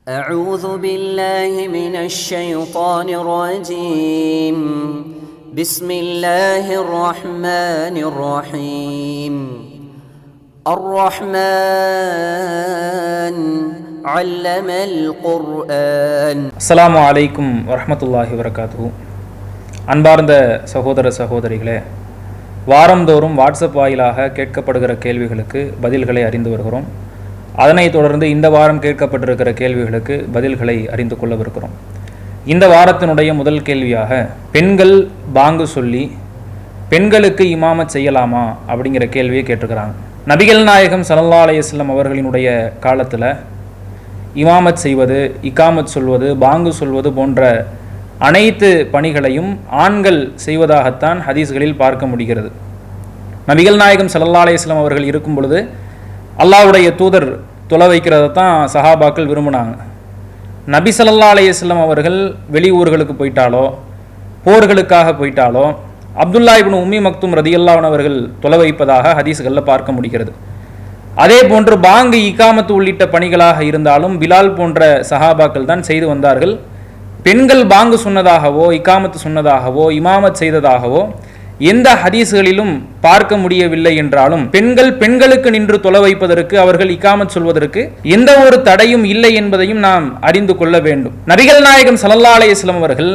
أعوذ بالله من الشيطان الرجيم بسم الله الرحمن الرحيم الرحمن علم القرآن. அஸ்ஸலாமு அலைக்கும் வரஹ்மத்துல்லாஹி வபரகாத்துஹு. அன்பார்ந்த சகோதர சகோதரிகளே, வாரந்தோறும் வாட்ஸ்அப் வாயிலாக கேட்கப்படுகிற கேள்விகளுக்கு பதில்களை அறிந்து வருகிறோம். அதனைத் தொடர்ந்து இந்த வாரம் கேட்கப்பட்டிருக்கிற கேள்விகளுக்கு பதில்களை அறிந்து கொள்ளவிருக்கிறோம். இந்த வாரத்தினுடைய முதல் கேள்வியாக, பெண்கள் பாங்கு சொல்லி பெண்களுக்கு இமாமத் செய்யலாமா அப்படிங்கிற கேள்வியை கேட்டிருக்கிறாங்க. நபிகள் நாயகம் ஸல்லல்லாஹு அலைஹி வஸல்லம் அவர்களினுடைய காலத்தில் இமாமத் செய்வது, இகாமத் சொல்வது, பாங்கு சொல்வது போன்ற அனைத்து பணிகளையும் ஆண்கள் செய்வதாகத்தான் ஹதீஸ்களில் பார்க்க முடிகிறது. நபிகள் நாயகம் ஸல்லல்லாஹு அலைஹி வஸல்லம் அவர்கள் இருக்கும் பொழுது அல்லாஹ்வுடைய தூதர் தொலை வைக்கிறத தான் சஹாபாக்கள் விரும்பினாங்க. நபி ஸல்லல்லாஹு அலைஹி வஸல்லம் அவர்கள் வெளியூர்களுக்கு போயிட்டாலோ போர்களுக்காக போயிட்டாலோ அப்துல்லா இப்னு உம்மி மக்தும் ரதியல்லாஹு அன்ஹு அவர்கள் தொலை வைப்பதாக ஹதீஸ்களில் பார்க்க முடிகிறது. அதே போன்று பாங்கு, இகாமத்து உள்ளிட்ட பணிகளாக இருந்தாலும் பிலால் போன்ற சஹாபாக்கள் தான் செய்து வந்தார்கள். பெண்கள் பாங்கு சொன்னதாகவோ இகாமத்து சொன்னதாகவோ இமாமத் செய்ததாகவோ எந்த ஹதீஸ்களிலும் பார்க்க முடியவில்லை என்றாலும் பெண்களுக்கு நின்று தொலை வைப்பதற்கு, அவர்கள் இகாமத் சொல்வதற்கு எந்த ஒரு தடையும் இல்லை என்பதையும் நாம் அறிந்து கொள்ள வேண்டும். நபிகள் நாயகம் ஸல்லல்லாஹு அலைஹி வஸல்லம் அவர்கள்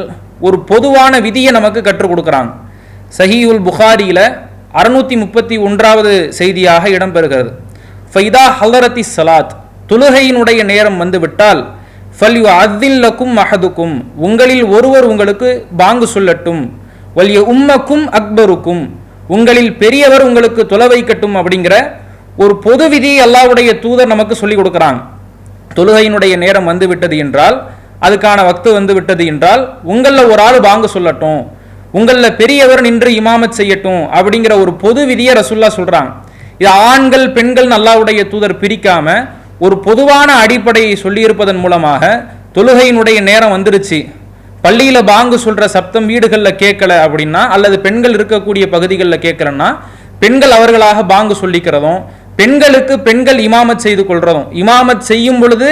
ஒரு பொதுவான விதியை நமக்கு கற்றுக் கொடுக்குறாங்க. சஹீஹுல் புகாரியில 631வது செய்தியாக இடம்பெறுகிறது. ஃபைதா ஹலரத்தி ஸலாத், தொழுகையினுடைய நேரம் வந்துவிட்டால் ஃபல்யு அத்தில்லக்கும் அஹதுக்கும், உங்களில் ஒருவர் உங்களுக்கு பாங்கு சொல்லட்டும், வலிய உம்மக்கும் அக்பருக்கும், உங்களில் பெரியவர் உங்களுக்கு தொலை வைக்கட்டும் அப்படிங்கிற ஒரு பொது விதியை அல்லாஹ்வுடைய தூதர் நமக்கு சொல்லிக் கொடுக்குறாங்க. தொழுகையினுடைய நேரம் வந்து விட்டது என்றால், அதுக்கான வக்து வந்து விட்டது என்றால், உங்களில் ஒரு ஆள் பாங்கு சொல்லட்டும், உங்களில் பெரியவர் நின்று இமாமத் செய்யட்டும் அப்படிங்கிற ஒரு பொது விதியை ரசூலுல்லாஹ் சொல்றாங்க. இது ஆண்கள் பெண்கள் அல்லாஹ்வுடைய தூதர் பிரிக்காம ஒரு பொதுவான அடிப்படையை சொல்லியிருப்பதன் மூலமாக தொழுகையினுடைய நேரம் வந்துருச்சு, பள்ளியில் பாங்கு சொல்கிற சப்தம் வீடுகளில் கேட்கல அப்படின்னா, அல்லது பெண்கள் இருக்கக்கூடிய பகுதிகளில் கேட்கலன்னா பெண்கள் அவர்களாக பாங்கு சொல்லிக்கிறதும், பெண்களுக்கு பெண்கள் இமாமத் செய்து கொள்றதும், இமாமத் செய்யும் பொழுது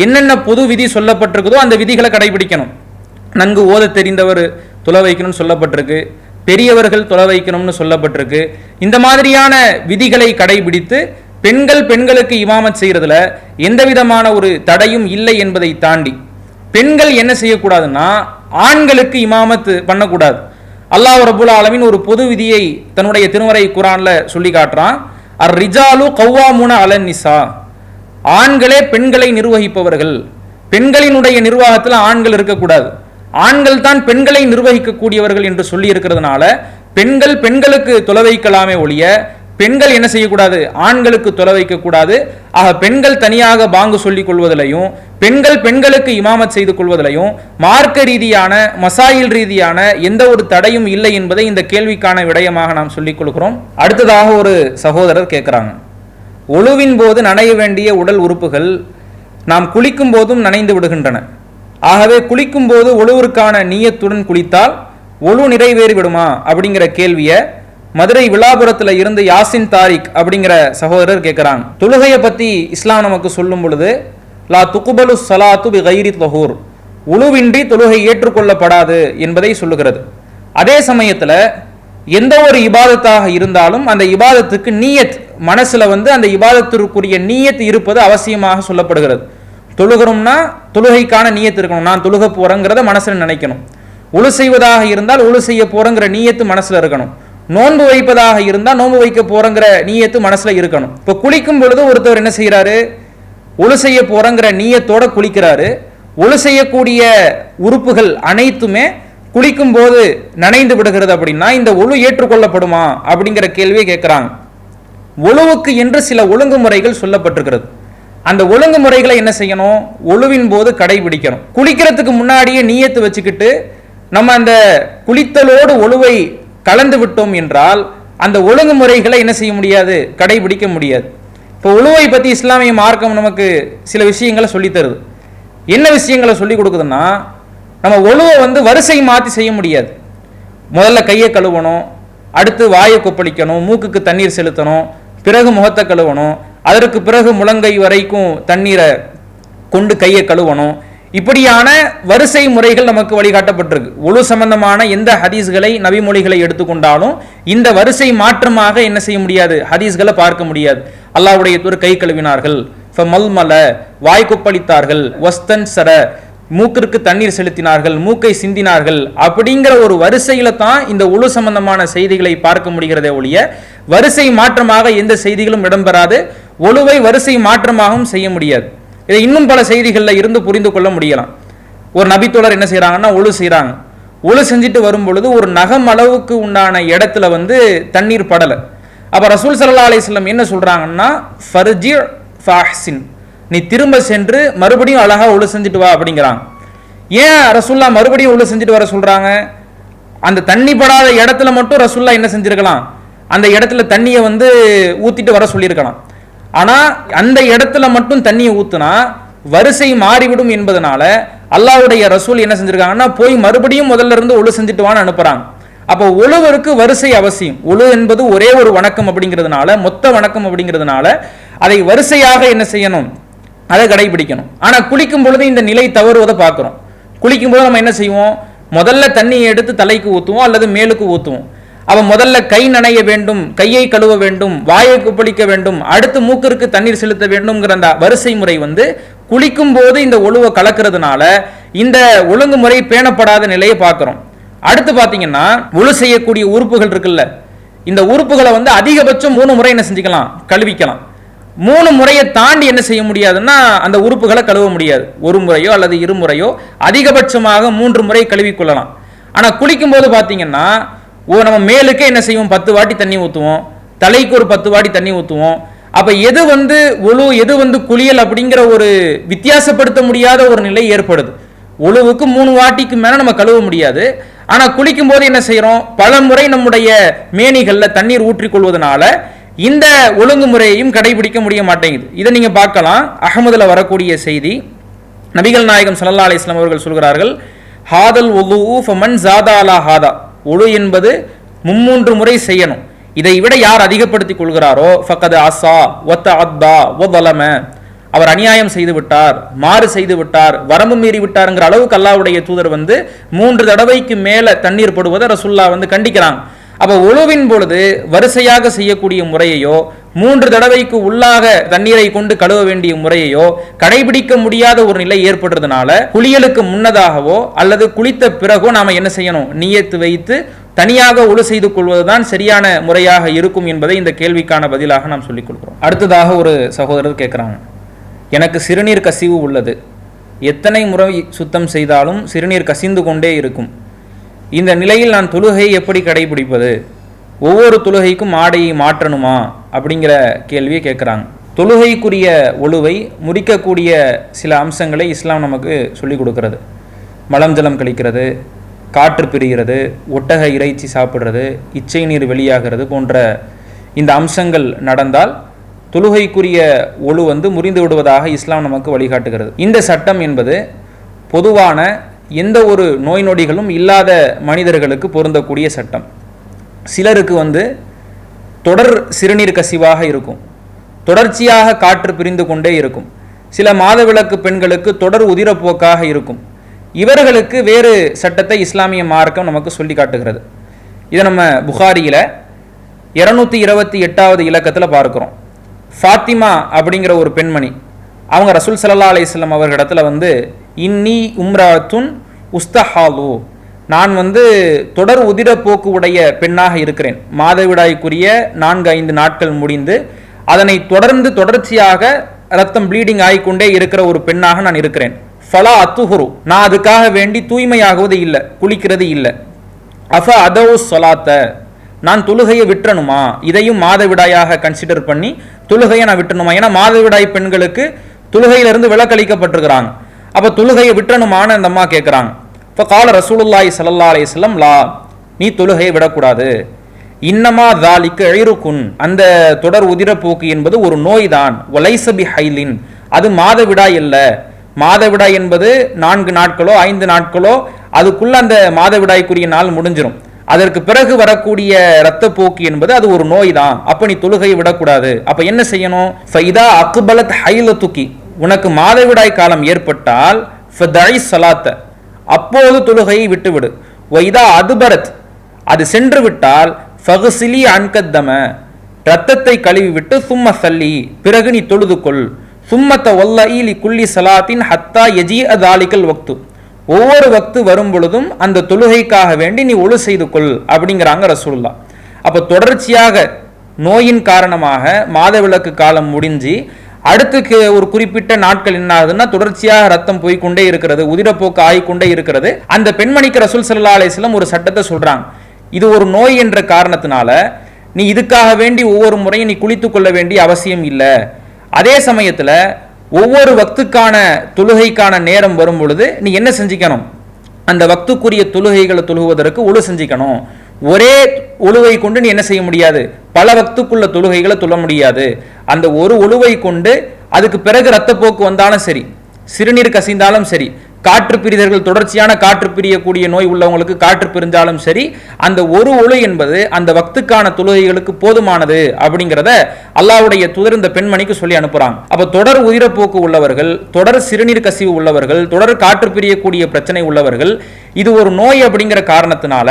என்னென்ன பொது விதி சொல்லப்பட்டிருக்குதோ அந்த விதிகளை கடைபிடிக்கணும். நன்கு ஓத தெரிந்தவர் தொலை வைக்கணும்னு சொல்லப்பட்டிருக்கு, பெரியவர்கள் தொலை வைக்கணும்னு சொல்லப்பட்டிருக்கு. இந்த மாதிரியான விதிகளை கடைபிடித்து பெண்களுக்கு இமாமத் செய்யறதுல எந்த விதமான ஒரு தடையும் இல்லை என்பதை தாண்டி பெண்கள் என்ன செய்யக்கூடாதுன்னா, ஆண்களுக்கு இமாமத் பண்ணக்கூடாது. அல்லாஹ் ரப்புல் ஆலமீன் ஒரு பொது விதியை தன்னுடைய திருமறை குர்ஆன்ல சொல்லி காட்டுறான். அர் ரிஜாலு கவ்வாமுன அலன் நிசா, ஆண்களே பெண்களை நிர்வகிப்பவர்கள். பெண்களினுடைய நிர்வாகத்தில் ஆண்கள் இருக்கக்கூடாது, ஆண்கள் தான் பெண்களை நிர்வகிக்கக்கூடியவர்கள் என்று சொல்லி இருக்கிறதுனால பெண்களுக்கு தொலை வைக்கலாமே ஒழிய பெண்கள் என்ன செய்யக்கூடாது, ஆண்களுக்கு தொலை வைக்கக்கூடாது. ஆக பெண்கள் தனியாக பாங்கு சொல்லிக் கொள்வதிலையும் பெண்களுக்கு இமாமத் செய்து கொள்வதிலையும் மார்க்க ரீதியான மசாயில் ரீதியான எந்த ஒரு தடையும் இல்லை என்பதை இந்த கேள்விக்கான விடயமாக நாம் சொல்லிக் கொள்கிறோம். அடுத்ததாக ஒரு சகோதரர் கேட்குறாங்க, ஒழுவின் போது நனைய வேண்டிய உடல் உறுப்புகள் நாம் குளிக்கும் போதும் நனைந்து விடுகின்றன. ஆகவே குளிக்கும் போது ஒழுவிற்கான நீயத்துடன் குளித்தால் ஒழு நிறைவேறி விடுமா அப்படிங்கிற கேள்வியை மதுரை விழாபுரத்தில் இருந்து யாசின் தாரிக் அப்படிங்கிற சகோதரர் கேட்குறாங்க. தொழுகையை பற்றி இஸ்லாம் நமக்கு சொல்லும் பொழுது லா துகுபலு ஸலாத்து பி கைரி தஹூர், உழுவின்றி தொழுகை ஏற்றுக்கொள்ளப்படாது என்பதை சொல்லுகிறது. அதே சமயத்தில் எந்த ஒரு இபாதத்தாக இருந்தாலும் அந்த இபாதத்துக்கு நீயத், மனசில் அந்த இபாதத்திற்குரிய நீயத் இருப்பது அவசியமாக சொல்லப்படுகிறது. தொழுகிறோம்னா தொழுகைக்கான நீயத்து இருக்கணும், நான் தொழுக போறேங்கிறத மனசில் நினைக்கணும். உழு செய்வதாக இருந்தால் உழு செய்ய போறங்கிற நீயத்து மனசில் இருக்கணும். நோன்பு வைப்பதாக இருந்தால் நோன்பு வைக்க போறங்கிற நீயத்து மனசுல இருக்கணும். இப்போ குளிக்கும் பொழுது ஒருத்தவர் என்ன செய்யறாரு, ஒழு செய்ய போறங்கிற நீயத்தோட குளிக்கிறாரு. ஒழு செய்யக்கூடிய உறுப்புகள் அனைத்துமே குளிக்கும் போது நனைந்து விடுகிறது அப்படின்னா இந்த ஒழு ஏற்றுக்கொள்ளப்படுமா அப்படிங்கிற கேள்வியை கேட்கிறாங்க. ஒழுவுக்கு என்று சில ஒழுங்குமுறைகள் சொல்லப்பட்டிருக்கிறது. அந்த ஒழுங்குமுறைகளை என்ன செய்யணும், ஒழுவின் போது கடைபிடிக்கணும். குளிக்கிறதுக்கு முன்னாடியே நீயத்து வச்சுக்கிட்டு நம்ம அந்த குளித்தலோடு ஒழுவை கலந்து விட்டோம் என்றால் அந்த ஒழுங்குமுறைகளை என்ன செய்ய முடியாது, கடைபிடிக்க முடியாது. இப்போ ஒழுவை பற்றி இஸ்லாமிய மார்க்கம் நமக்கு சில விஷயங்களை சொல்லி தருது. என்ன விஷயங்களை சொல்லி கொடுக்குதுன்னா, நம்ம ஒழுவை வரிசை மாற்றி செய்ய முடியாது. முதல்ல கையை கழுவணும், அடுத்து வாயை கொப்பளிக்கணும், மூக்குக்கு தண்ணீர் செலுத்தணும், பிறகு முகத்தை கழுவணும், அதற்கு பிறகு முழங்கை வரைக்கும் தண்ணீரை கொண்டு கையை கழுவணும். இப்படியான வரிசை முறைகள் நமக்கு வழிகாட்டப்பட்டிருக்கு. ஒழு சம்பந்தமான எந்த ஹதீஸ்களை நபிமொழிகளை எடுத்துக்கொண்டாலும் இந்த வரிசை மாற்றமாக என்ன செய்ய முடியாது, ஹதீஸ்களை பார்க்க முடியாது. அல்லாஹ்வுடைய தூதர் கை கழுவினார்கள், ஃபமல்மல வாய் கொப்பளித்தார்கள், வஸ்தன் சர மூக்கிற்கு தண்ணீர் செலுத்தினார்கள், மூக்கை சிந்தினார்கள், அப்படிங்கிற ஒரு வரிசையில தான் இந்த ஒழு சம்பந்தமான செய்திகளை பார்க்க முடிகிறதே ஒழிய வரிசை மாற்றமாக எந்த செய்திகளும் இடம்பெறாது. ஒழுவை வரிசை மாற்றமாகவும் செய்ய முடியாது. இதை இன்னும் பல செய்திகளில் இருந்து புரிந்து கொள்ள முடியலாம். ஒரு நபித்தோழர் என்ன செய்யறாங்கன்னா ஒழு செய்யறாங்க. ஒழு செஞ்சுட்டு வரும் பொழுது ஒரு நகம் அளவுக்கு உண்டான இடத்துல தண்ணீர் படலை. அப்ப ரசூல் ஸல்லல்லாஹு அலைஹி வஸல்லம் என்ன சொல்றாங்கன்னா, ஃபர்ஜி ஃபஹ்சின், நீ திரும்ப சென்று மறுபடியும் அழகா ஒழு செஞ்சுட்டு வா அப்படிங்கிறாங்க. ஏன் ரசூல்லா மறுபடியும் ஒழு செஞ்சுட்டு வர சொல்றாங்க? அந்த தண்ணி படாத இடத்துல மட்டும் ரசூல்லா என்ன செஞ்சிருக்கலாம், அந்த இடத்துல தண்ணியை ஊத்திட்டு வர சொல்லியிருக்கலாம். ஆனா அந்த இடத்துல மட்டும் தண்ணியை ஊத்துனா வரிசை மாறிவிடும் என்பதனால அல்லாஹ்வுடைய ரசூல் என்ன செஞ்சிருக்காங்கன்னா, போய் மறுபடியும் முதல்ல இருந்து ஒழு செஞ்சுட்டு வான்னு அனுப்புறாங்க. அப்போ ஒழுவருக்கு வரிசை அவசியம். ஒழு என்பது ஒரே ஒரு வணக்கம் அப்படிங்கிறதுனால, மொத்த வணக்கம் அப்படிங்கிறதுனால அதை வரிசையாக என்ன செய்யணும், அதை கடைபிடிக்கணும். ஆனா குளிக்கும் பொழுது இந்த நிலை தவறுவதை பார்க்கிறோம். குளிக்கும் போது நம்ம என்ன செய்வோம், முதல்ல தண்ணியை எடுத்து தலைக்கு ஊற்றுவோம் அல்லது மேலுக்கு ஊற்றுவோம். அவ முதல்ல கை நனைய வேண்டும், கையை கழுவ வேண்டும், வாயை கொப்பளிக்க வேண்டும், அடுத்து மூக்கிற்கு தண்ணீர் செலுத்த வேண்டும்ங்கிற அந்த வரிசை முறை குளிக்கும் போது இந்த ஒழுவை கலக்கிறதுனால இந்த ஒழுங்குமுறை பேணப்படாத நிலையை பார்க்கிறோம். அடுத்து பார்த்தீங்கன்னா ஒழு செய்யக்கூடிய உறுப்புகள் இருக்குல்ல, இந்த உறுப்புகளை அதிகபட்சம் 3 முறை என்ன செஞ்சுக்கலாம், கழுவிக்கலாம். 3 முறையை தாண்டி என்ன செய்ய முடியாதுன்னா அந்த உறுப்புகளை கழுவ முடியாது. ஒரு முறையோ அல்லது 2 முறையோ, அதிகபட்சமாக 3 முறை கழுவிக்கொள்ளலாம். ஆனா குளிக்கும் போது பார்த்தீங்கன்னா நம்ம மேலுக்கே என்ன செய்வோம், 10 வாட்டி தண்ணி ஊற்றுவோம், தலைக்கு ஒரு 10 வாட்டி தண்ணி ஊற்றுவோம். அப்ப எது ஒழு எது குளியல் அப்படிங்கிற ஒரு வித்தியாசப்படுத்த முடியாத ஒரு நிலை ஏற்படுது. ஒழுவுக்கு 3 வாட்டிக்கு மேல நம்ம கழுவ முடியாது. ஆனா குளிக்கும் போது என்ன செய்யறோம், பல முறை நம்முடைய மேனிகள்ல தண்ணீர் ஊற்றிக் கொள்வதனால இந்த ஒழுங்குமுறையையும் கடைபிடிக்க முடிய மாட்டேங்குது. இதை நீங்க பார்க்கலாம், அஹ்மதுல வரக்கூடிய செய்தி. நபிகள் நாயகம் ஸல்லல்லாஹு அலைஹி வஸல்லம் அவர்கள் சொல்கிறார்கள், ஹாதல் வுது ஃபமன் ஸாதா அலா ஹாதா, ஒழு என்பது 3 முறை செய்யணும். இதை விட யார் அதிகப்படுத்திக் கொள்கிறாரோ ஃபக்கத் அஸா வதஅத்தா வதலம, அவர் அநியாயம் செய்து விட்டார், மாறு செய்து விட்டார், வரம்பு மீறி விட்டார்ங்கிற அளவுக்கு அல்லாஹ்வுடைய தூதர் 3 தடவைக்கு மேல தண்ணீர் படுவதை ரசூலுல்லாஹ் கண்டிக்கிறாங்க. அப்ப ஒழுவின் பொழுது வரிசையாக செய்யக்கூடிய முறையையோ 3 தடவைக்கு உள்ளாக தண்ணீரை கொண்டு கழுவ வேண்டிய முறையையோ கடைபிடிக்க முடியாத ஒரு நிலை ஏற்படுறதுனால குளியலுக்கு முன்னதாகவோ அல்லது குளித்த பிறகோ நாம என்ன செய்யணும், நியத்து வைத்து தனியாக ஒழு செய்து கொள்வதுதான் சரியான முறையாக இருக்கும் என்பதை இந்த கேள்விக்கான பதிலாக நாம் சொல்லிக் கொள்கிறோம். அடுத்ததாக ஒரு சகோதரர் கேட்குறாங்க, எனக்கு சிறுநீர் கசிவு உள்ளது, எத்தனை முறை சுத்தம் செய்தாலும் சிறுநீர் கசிந்து கொண்டே இருக்கும். இந்த நிலையில் நான் தொழுகையை எப்படி கடைபிடிப்பது, ஒவ்வொரு தொழுகைக்கும் ஆடையை மாற்றணுமா அப்படிங்கிற கேள்வியை கேட்குறாங்க. தொழுகைக்குரிய ஒழுவை முறிக்கக்கூடிய சில அம்சங்களை இஸ்லாம் நமக்கு சொல்லிக் கொடுக்கிறது. மலம் ஜலம் கழிக்கிறது, காற்று பிரிகிறது, ஒட்டக இறைச்சி சாப்பிட்றது, இச்சை நீர் வெளியாகிறது போன்ற இந்த அம்சங்கள் நடந்தால் தொழுகைக்குரிய ஒழு முறிந்து விடுவதாக இஸ்லாம் நமக்கு வழிகாட்டுகிறது. இந்த சட்டம் என்பது பொதுவான எந்த ஒரு நோய் நொடிகளும் இல்லாத மனிதர்களுக்கு பொருந்தக்கூடிய சட்டம். சிலருக்கு தொடர் சிறுநீர் கசிவாக இருக்கும், தொடர்ச்சியாக காற்று பிரிந்து கொண்டே இருக்கும். சில மாதவிலக்கு பெண்களுக்கு தொடர் உதிரப்போக்காக இருக்கும். இவர்களுக்கு வேறு சட்டத்தை இஸ்லாமிய மார்க்கம் நமக்கு சொல்லி காட்டுகிறது. இதை நம்ம புகாரியில் 228வது இலக்கத்தில் பார்க்கிறோம். ஃபாத்திமா அப்படிங்கிற ஒரு பெண்மணி, அவங்க ரசூல் ஸல்லல்லாஹு அலைஹி வஸல்லம் அவர்களிடத்துல இன்னி உம்ராத்துன் உஸ்தஹாலு, நான் தொடர் உதிரப்போக்கு உடைய பெண்ணாக இருக்கிறேன், மாதவிடாய்க்குரிய 4-5 நாட்கள் முடிந்து அதனை தொடர்ச்சியாக ரத்தம் ப்ளீடிங் ஆகிக்கொண்டே இருக்கிற ஒரு பெண்ணாக நான் இருக்கிறேன். ஃபலா அத்துஹுரு, நான் அதுக்காக வேண்டி தூய்மையாகுவது இல்லை, குளிக்கிறது இல்லை. அஃப அதவு சொலாத்த, நான் தொழுகையை விட்டுறணுமா, இதையும் மாதவிடாயாக கன்சிடர் பண்ணி தொழுகையை நான் விட்டுணுமா? ஏன்னா மாதவிடாய் பெண்களுக்கு தொழுகையிலிருந்து விலக்களிக்கப்பட்டிருக்கிறாங்க. அப்போ தொழுகையை விட்டுறணுமான்னு அந்த அம்மா கேட்குறாங்க. இப்போ கால ரசூலுல்லாஹி ஸல்லல்லாஹு அலைஹி வஸல்லம், லா, நீ தொழுகையை விடக்கூடாது. இன்னமா தாலிக்கு ஐருக்குன், அந்த தொடர் உதிரப்போக்கு என்பது ஒரு நோய் தான். வலைசபி ஹைலின், அது மாதவிடாய் அல்ல. மாதவிடாய் என்பது 4 நாட்களோ 5 நாட்களோ அதுக்குள்ள அந்த மாதவிடாய்க்குரிய நாள் முடிஞ்சிடும். அதற்கு பிறகு வரக்கூடிய இரத்தப்போக்கு என்பது அது ஒரு நோய் தான். அப்ப நீ தொழுகையை விடக்கூடாது. அப்ப என்ன செய்யணும்? ஃபைதா அக்பலத் ஹைலத்துக்கி, உனக்கு மாதவிடாய் காலம் ஏற்பட்டால் ஃபதஇ ஸலாத்த, அப்போது தொழுகையை விட்டுவிடு. வைதா அதுபரத், அது சென்று விட்டால் ஃபக்ஸிலி அன்கத்தம, இரத்தத்தை கழுவி விட்டு சும்ம சல்லி, பிறகு நீ தொழுது கொள். சும்மத்த வல்லஇ லிகுல்லி ஸலாத்தின் ஹத்தா யஜீஅ தாலிகல் வக்து, ஒவ்வொரு வக்து வரும் பொழுதும் அந்த தொழுகைக்காக வேண்டி நீ ஒழு செய்து கொள் அப்படிங்கிறாங்க ரசூலுல்லாஹ். அப்போ தொடர்ச்சியாக நோயின் காரணமாக மாதவிலக்கு காலம் முடிஞ்சு அடுத்து ஒரு குறிப்பிட்ட நாட்கள் என்ன ஆகுதுன்னா தொடர்ச்சியாக ரத்தம் போய்கொண்டே இருக்கிறது, உதிரப்போக்கு ஆகிக்கொண்டே இருக்கிறது. அந்த பெண்மணிக்கு ரசூல் ஸல்லல்லாஹு அலைஹி வஸல்லம் ஒரு சட்டத்தை சொல்றாங்க. இது ஒரு நோய் என்ற காரணத்தினால நீ இதுக்காக வேண்டி ஒவ்வொரு முறையும் நீ குளித்துக் கொள்ள வேண்டிய அவசியம் இல்லை. அதே சமயத்தில் ஒவ்வொரு வக்துக்கான தொழுகைக்கான நேரம் வரும் பொழுது நீ என்ன செஞ்சுக்கணும், அந்த வக்துக்குரிய தொழுகைகளை தொழுவதற்கு ஒழு செஞ்சுக்கணும். ஒரே ஒழுவை கொண்டு நீ என்ன செய்ய முடியாது, பல வக்துக்குள்ள தொழுகைகளை தொழ முடியாது. அந்த ஒரு ஒழுவை கொண்டு அதுக்கு பிறகு இரத்தப்போக்கு வந்தாலும் சரி, சிறுநீர் கசிந்தாலும் சரி, காற்று பிரிதர்கள் தொடர்ச்சியான காற்று பிரியக்கூடிய நோய் உள்ளவங்களுக்கு காற்று பிரிஞ்சாலும் சரி, அந்த ஒரு ஒழு என்பது அந்த வக்துக்கான தொழுகைகளுக்கு போதுமானது அப்படிங்கிறத அல்லாஹ்வுடைய தூதர் இந்த பெண்மணிக்கு சொல்லி அனுப்புறாங்க. அப்ப தொடர் உதிரப்போக்கு உள்ளவர்கள், தொடர் சிறுநீர் கசிவு உள்ளவர்கள், தொடர் காற்று பிரியக்கூடிய பிரச்சனை உள்ளவர்கள், இது ஒரு நோய் அப்படிங்கிற காரணத்தினால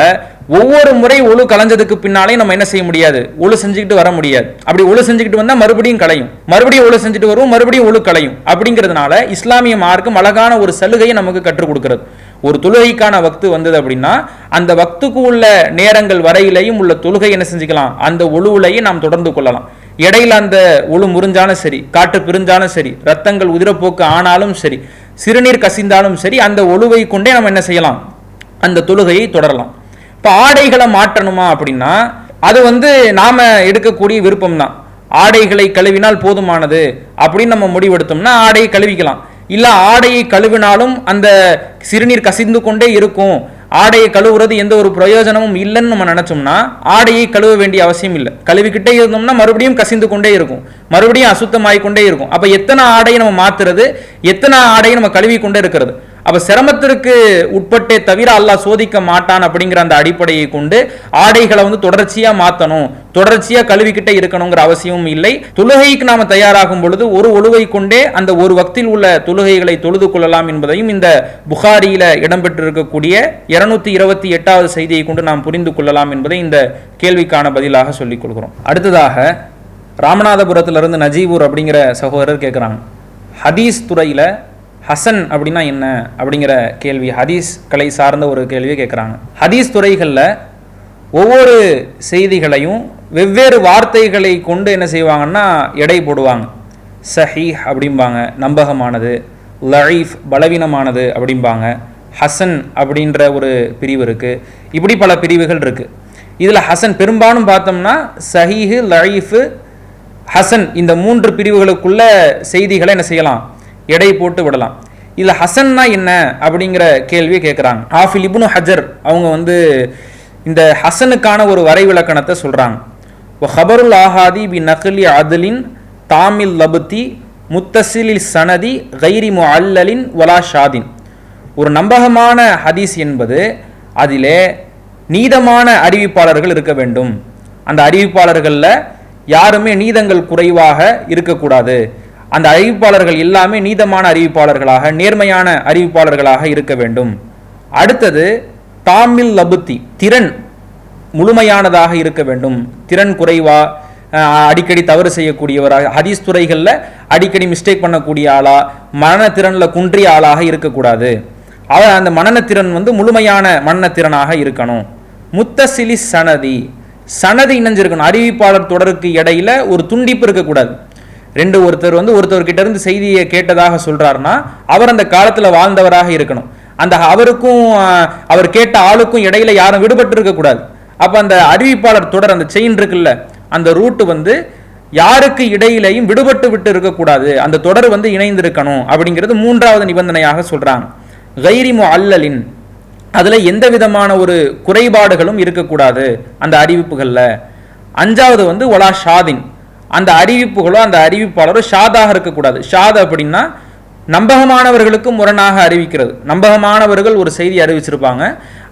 ஒவ்வொரு முறை ஒழு கலைஞ்சதுக்கு பின்னாலே நம்ம என்ன செய்ய முடியாது, ஒழு செஞ்சுக்கிட்டு வர முடியாது. அப்படி ஒழு செஞ்சுக்கிட்டு வந்தா மறுபடியும் கலையும், மறுபடியும் ஒழு செஞ்சுட்டு வரும், மறுபடியும் ஒழு கலையும். அப்படிங்கிறதுனால இஸ்லாமிய மார்க்கம் அழகான ஒரு சலுகையை நமக்கு கற்றுக் கொடுக்கிறது. ஒரு தொழுகைக்கான வக்து வந்தது அப்படின்னா அந்த வக்துக்கு உள்ள நேரங்கள் வரையிலையும் உள்ள தொழுகை என்ன செஞ்சுக்கலாம், அந்த ஒழுவுலையே நாம் தொடர்ந்து கொள்ளலாம். இடையில அந்த ஒழு முறிஞ்சாலும் சரி, காற்று பிரிஞ்சாலும் சரி, ரத்தங்கள் உதிரப்போக்கு ஆனாலும் சரி, சிறுநீர் கசிந்தாலும் சரி, அந்த ஒழுவை கொண்டே நம்ம என்ன செய்யலாம், அந்த தொழுகையை தொடரலாம். இப்போ ஆடைகளை மாற்றணுமா அப்படின்னா அது நாம எடுக்கக்கூடிய விருப்பம் தான். ஆடைகளை கழுவினால் போதுமானது அப்படின்னு நம்ம முடிவெடுத்தோம்னா ஆடையை கழுவிக்கலாம். இல்லை ஆடையை கழுவினாலும் அந்த சிறுநீர் கசிந்து கொண்டே இருக்கும், ஆடையை கழுவுறது எந்த ஒரு பிரயோஜனமும் இல்லைன்னு நம்ம நினைச்சோம்னா ஆடையை கழுவ வேண்டிய அவசியம் இல்லை. கழுவிக்கிட்டே இருந்தோம்னா மறுபடியும் கசிந்து கொண்டே இருக்கும், மறுபடியும் அசுத்தமாகிக்கொண்டே இருக்கும். அப்போ எத்தனை ஆடையை நம்ம மாத்துறது, எத்தனை ஆடையை நம்ம கழுவி கொண்டே இருக்கிறது. அப்ப சிரமத்திற்கு உட்பட்டே தவிர அல்லாஹ் சோதிக்க மாட்டான் அப்படிங்கிற அந்த அடிப்படையை கொண்டு ஆடைகளை தொடர்ச்சியா மாத்தணும், தொடர்ச்சியா கழுவிக்கிட்டே இருக்கணுங்கிற அவசியமும் இல்லை. தொழுகைக்கு நாம தயாராகும் பொழுது ஒரு ஒழுவை கொண்டே அந்த ஒரு வக்தில் உள்ள தொழுகைகளை தொழுது கொள்ளலாம் என்பதையும் இந்த புகாரியில இடம்பெற்றிருக்கக்கூடிய 228வது செய்தியை கொண்டு நாம் புரிந்து கொள்ளலாம் என்பதை இந்த கேள்விக்கான பதிலாக சொல்லிக் கொள்கிறோம். அடுத்ததாக ராமநாதபுரத்திலிருந்து நஜீபூர் அப்படிங்கிற சகோதரர் கேட்குறாங்க, ஹதீஸ் துறையில ஹசன் அப்படின்னா என்ன அப்படிங்கிற கேள்வி, ஹதீஸ் கலை சார்ந்த ஒரு கேள்வியை கேட்குறாங்க. ஹதீஸ் துறைகளில் ஒவ்வொரு செய்திகளையும் வெவ்வேறு வார்த்தைகளை கொண்டு என்ன செய்வாங்கன்னா எடை போடுவாங்க. சஹீஹ் அப்படிம்பாங்க, நம்பகமானது, லஈஃப் பலவீனமானது அப்படிம்பாங்க, ஹசன் அப்படின்ற ஒரு பிரிவு இருக்குது, இப்படி பல பிரிவுகள் இருக்குது. இதில் ஹசன் பெரும்பாலும் பார்த்தோம்னா சஹீஹு, லஈஃபு, ஹசன் இந்த 3 பிரிவுகளுக்குள்ள செய்திகளை என்ன செய்யலாம், எடை போட்டு விடலாம். இதில் ஹசன்னா என்ன அப்படிங்கிற கேள்வியை கேட்குறாங்க. ஆஃபில் இப்னு ஹஜர் அவங்க இந்த ஹசனுக்கான ஒரு வரைவிலக்கணத்தை சொல்கிறாங்க. ஹபருல் ஆஹாதி பி நக்லி அதுலின் தாமில் லபுத்தி முத்தசிலில் சனதி கைரி முஅல்லலின் வலா ஷாதின். ஒரு நம்பகமான ஹதீஸ் என்பது அதிலே நீதமான அறிவிப்பாளர்கள் இருக்க வேண்டும். அந்த அறிவிப்பாளர்களில் யாருமே நீதங்கள் குறைவாக இருக்கக்கூடாது. அந்த அறிவிப்பாளர்கள் எல்லாமே நீதமான அறிவிப்பாளர்களாக, நேர்மையான அறிவிப்பாளர்களாக இருக்க வேண்டும். அடுத்தது தாமில் லபுத்தி, திறன் முழுமையானதாக இருக்க வேண்டும். திறன் குறைவா, அடிக்கடி தவறு செய்யக்கூடியவராக, ஹதீஸ் துறைகளில் அடிக்கடி மிஸ்டேக் பண்ணக்கூடிய ஆளா, மனநத்திறனில் குன்றிய ஆளாக இருக்கக்கூடாது. அந்த மனநத்திறன் முழுமையான மனநத்திறனாக இருக்கணும். முத்தசிலி சனதி, சனதி இணைஞ்சிருக்கணும். அறிவிப்பாளர் தொடருக்கு இடையில ஒரு துண்டிப்பு இருக்கக்கூடாது. ஒருத்தர் ஒருத்தர்கிட்ட இருந்து செய்தியை கேட்டதாக சொல்றாருன்னா அவர் அந்த காலத்துல வாழ்ந்தவராக இருக்கணும். அந்த அவருக்கும் அவர் கேட்ட ஆளுக்கும் இடையில யாரும் விடுபட்டு இருக்கக்கூடாது. அப்ப அந்த அறிவிப்பாளர் தொடர், அந்த செயின் இருக்குல்ல, அந்த ரூட் யாருக்கு இடையிலையும் விடுபட்டு விட்டு இருக்கக்கூடாது. அந்த தொடர் இணைந்திருக்கணும் அப்படிங்கிறது 3வது நிபந்தனையாக சொல்றாங்க. கைரி முஅல்லலின், அதுல எந்த விதமான ஒரு குறைபாடுகளும் இருக்கக்கூடாது அந்த அறிவிப்புகள்ல. 5வது வலா ஷாதின், அந்த அறிவிப்புகளோ அந்த அறிவிப்பாளரோ ஷாதாக இருக்கக்கூடாது. ஷாத் அப்படின்னா நம்பகமானவர்களுக்கு முரணாக அறிவிக்கிறது. நம்பகமானவர்கள் ஒரு செய்தி அறிவிச்சிருப்பாங்க,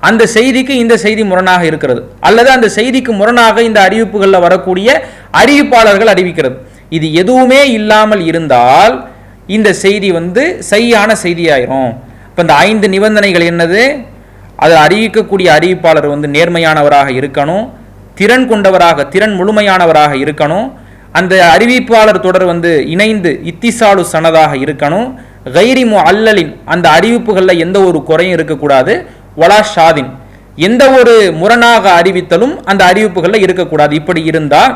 அந்த செய்திக்கு இந்த செய்தி முரணாக இருக்கிறது, அல்லது அந்த செய்திக்கு முரணாக இந்த அறிவிப்புகளில் வரக்கூடிய அறிவிப்பாளர்கள் அறிவிக்கிறது. இது எதுவுமே இல்லாமல் இருந்தால் இந்த செய்தி சரியான செய்தியாயிரும். இப்போ இந்த 5 நிபந்தனைகள் என்னது? அது அறிவிக்கக்கூடிய அறிவிப்பாளர் நேர்மையானவராக இருக்கணும், திறன் கொண்டவராக, திறன் முழுமையானவராக இருக்கணும், அந்த அறிவிப்பாளர் தொடர் இணைந்து இத்திசாலு சனதாக இருக்கணும், கைரி முஅல்லலின் அந்த அறிவிப்புகளில் எந்த ஒரு குறையும் இருக்கக்கூடாது, வலா ஷாதின் எந்த ஒரு முரணாக அறிவித்தலும் அந்த அறிவிப்புகளில் இருக்கக்கூடாது. இப்படி இருந்தால்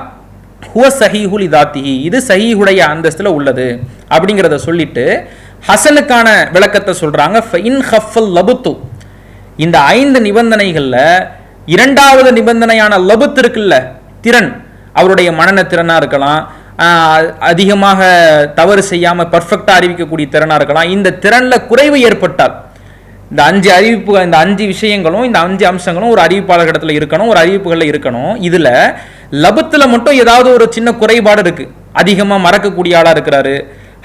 ஹுவ சஹீஹுல் இதாத்திஹி இது சஹீஹுடைய அந்தஸ்தில் உள்ளது அப்படிங்கிறத சொல்லிட்டு ஹசனுக்கான விளக்கத்தை சொல்றாங்க. ஃபஇன் ஹஃபல் லபுத்து இந்த 5 நிபந்தனைகளில் 2வது நிபந்தனையான லபுத் இருக்குல்ல, திறன், அவருடைய மனன திறனாக இருக்கலாம், அதிகமாக தவறு செய்யாமல் பர்ஃபெக்டாக அறிவிக்கக்கூடிய திறனாக இருக்கலாம். இந்த திறனில் குறைவு ஏற்பட்டால் இந்த 5 அறிவிப்பு, இந்த 5 விஷயங்களும், இந்த 5 அம்சங்களும் ஒரு அறிவிப்பாளர் இடத்துல இருக்கணும், ஒரு அறிவிப்புகளில் இருக்கணும். இதில் லபத்தில் மட்டும் ஏதாவது ஒரு சின்ன குறைபாடு இருக்குது, அதிகமாக மறக்கக்கூடிய ஆளாக இருக்கிறாரு,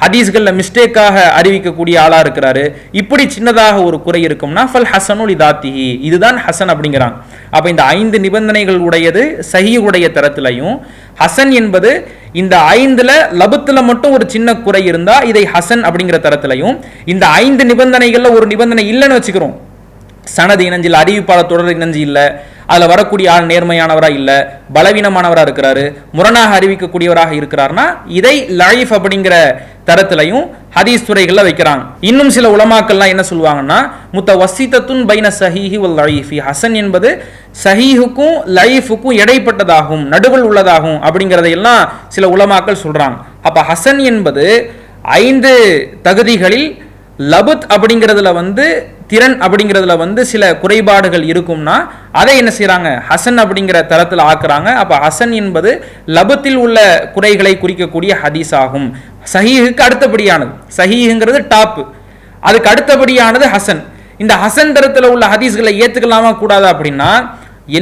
ஹதீஸ்களில் மிஸ்டேக்காக அறிவிக்கக்கூடிய ஆளாக இருக்கிறாரு, இப்படி சின்னதாக ஒரு குறை இருக்கும்னா ஃபல் ஹசனுல் இதாத்திஹி இதுதான் ஹசன் அப்படிங்கிறாங்க. அப்போ இந்த 5 நிபந்தனைகள் உடையது சஹீஹுடைய தரத்திலையும், ஹசன் என்பது இந்த 5ல் லபத்தில் மட்டும் ஒரு சின்ன குறை இருந்தால் இதை ஹசன் அப்படிங்கிற தரத்திலையும், இந்த 5 நிபந்தனைகளில் ஒரு நிபந்தனை இல்லைன்னு வச்சுக்கிறோம், சனது இணைஞ்சில், அறிவிப்பாளர் தொடர் இணைஞ்சி இல்லை, அதில் வரக்கூடிய ஆள் நேர்மையானவராக இல்லை, பலவீனமானவராக இருக்கிறாரு, முரணாக அறிவிக்கக்கூடியவராக இருக்கிறார்னா இதை லைஃப் அப்படிங்கிற தரத்திலையும் ஹதீஸ் துறைகளில் வைக்கிறாங்க. இன்னும் சில உலமாக்கள்லாம் என்ன சொல்லுவாங்கன்னா முத்தவஸ்ஸிதத்துன் பைன ஸஹீஹி வல் லைஃபி ஹசன் என்பது சஹீஹுக்கும் லைஃபுக்கும் இடைப்பட்டதாகும், நடுவில் உள்ளதாகும் அப்படிங்கிறதையெல்லாம் சில உலமாக்கள் சொல்றாங்க. அப்போ ஹசன் என்பது 5 தகுதிகளில் லபுத் அப்படிங்கிறதுல திறன் அப்படிங்கிறதுல சில குறைபாடுகள் இருக்கும்னா அதை என்ன செய்யறாங்க, ஹசன் அப்படிங்கிற தரத்தில் ஆக்குறாங்க. அப்போ ஹசன் என்பது லபத்தில் உள்ள குறைகளை குறிக்கக்கூடிய ஹதீஸ் ஆகும். சஹீஹுக்கு அடுத்தபடியானது, சஹீஹுங்கிறது டாப், அதுக்கு அடுத்தபடியானது ஹசன். இந்த ஹசன் தரத்தில் உள்ள ஹதீஸ்களை ஏற்றுக்கலாமா கூடாதா அப்படின்னா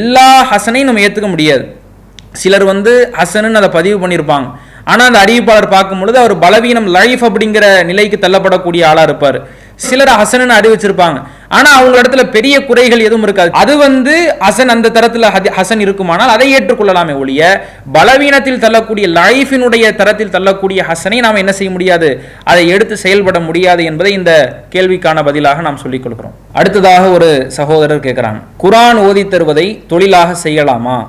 எல்லா ஹசனையும் நம்ம ஏற்றுக்க முடியாது. சிலர் ஹசனுன்னு அதை பதிவு பண்ணியிருப்பாங்க, ஆனால் அந்த அறிவிப்பாளர் பார்க்கும் பொழுது அவர் பலவீனம் லைஃப் அப்படிங்கிற நிலைக்கு தள்ளப்படக்கூடிய ஆளாக இருப்பார். சிலர் ஹசன் அறிவிச்சிருப்பாங்க, ஆனால் அவங்க இடத்துல பெரிய குறைகள் எதுவும் இருக்காது. அது ஹசன் அந்த தரத்தில் ஹசன் இருக்குமானால் அதை ஏற்றுக்கொள்ளலாமே ஒழிய பலவீனத்தில் தள்ளக்கூடிய லைஃபினுடைய தரத்தில் தள்ளக்கூடிய ஹசனை நாம் என்ன செய்ய முடியாது, அதை எடுத்து செயல்பட முடியாது என்பதை இந்த கேள்விக்கான பதிலாக நாம் சொல்லிக் கொள்கிறோம். அடுத்ததாக ஒரு சகோதரர் கேட்கிறாங்க, குர்ஆன் ஓதி தருவதை தொழிலாக செய்யலாமா?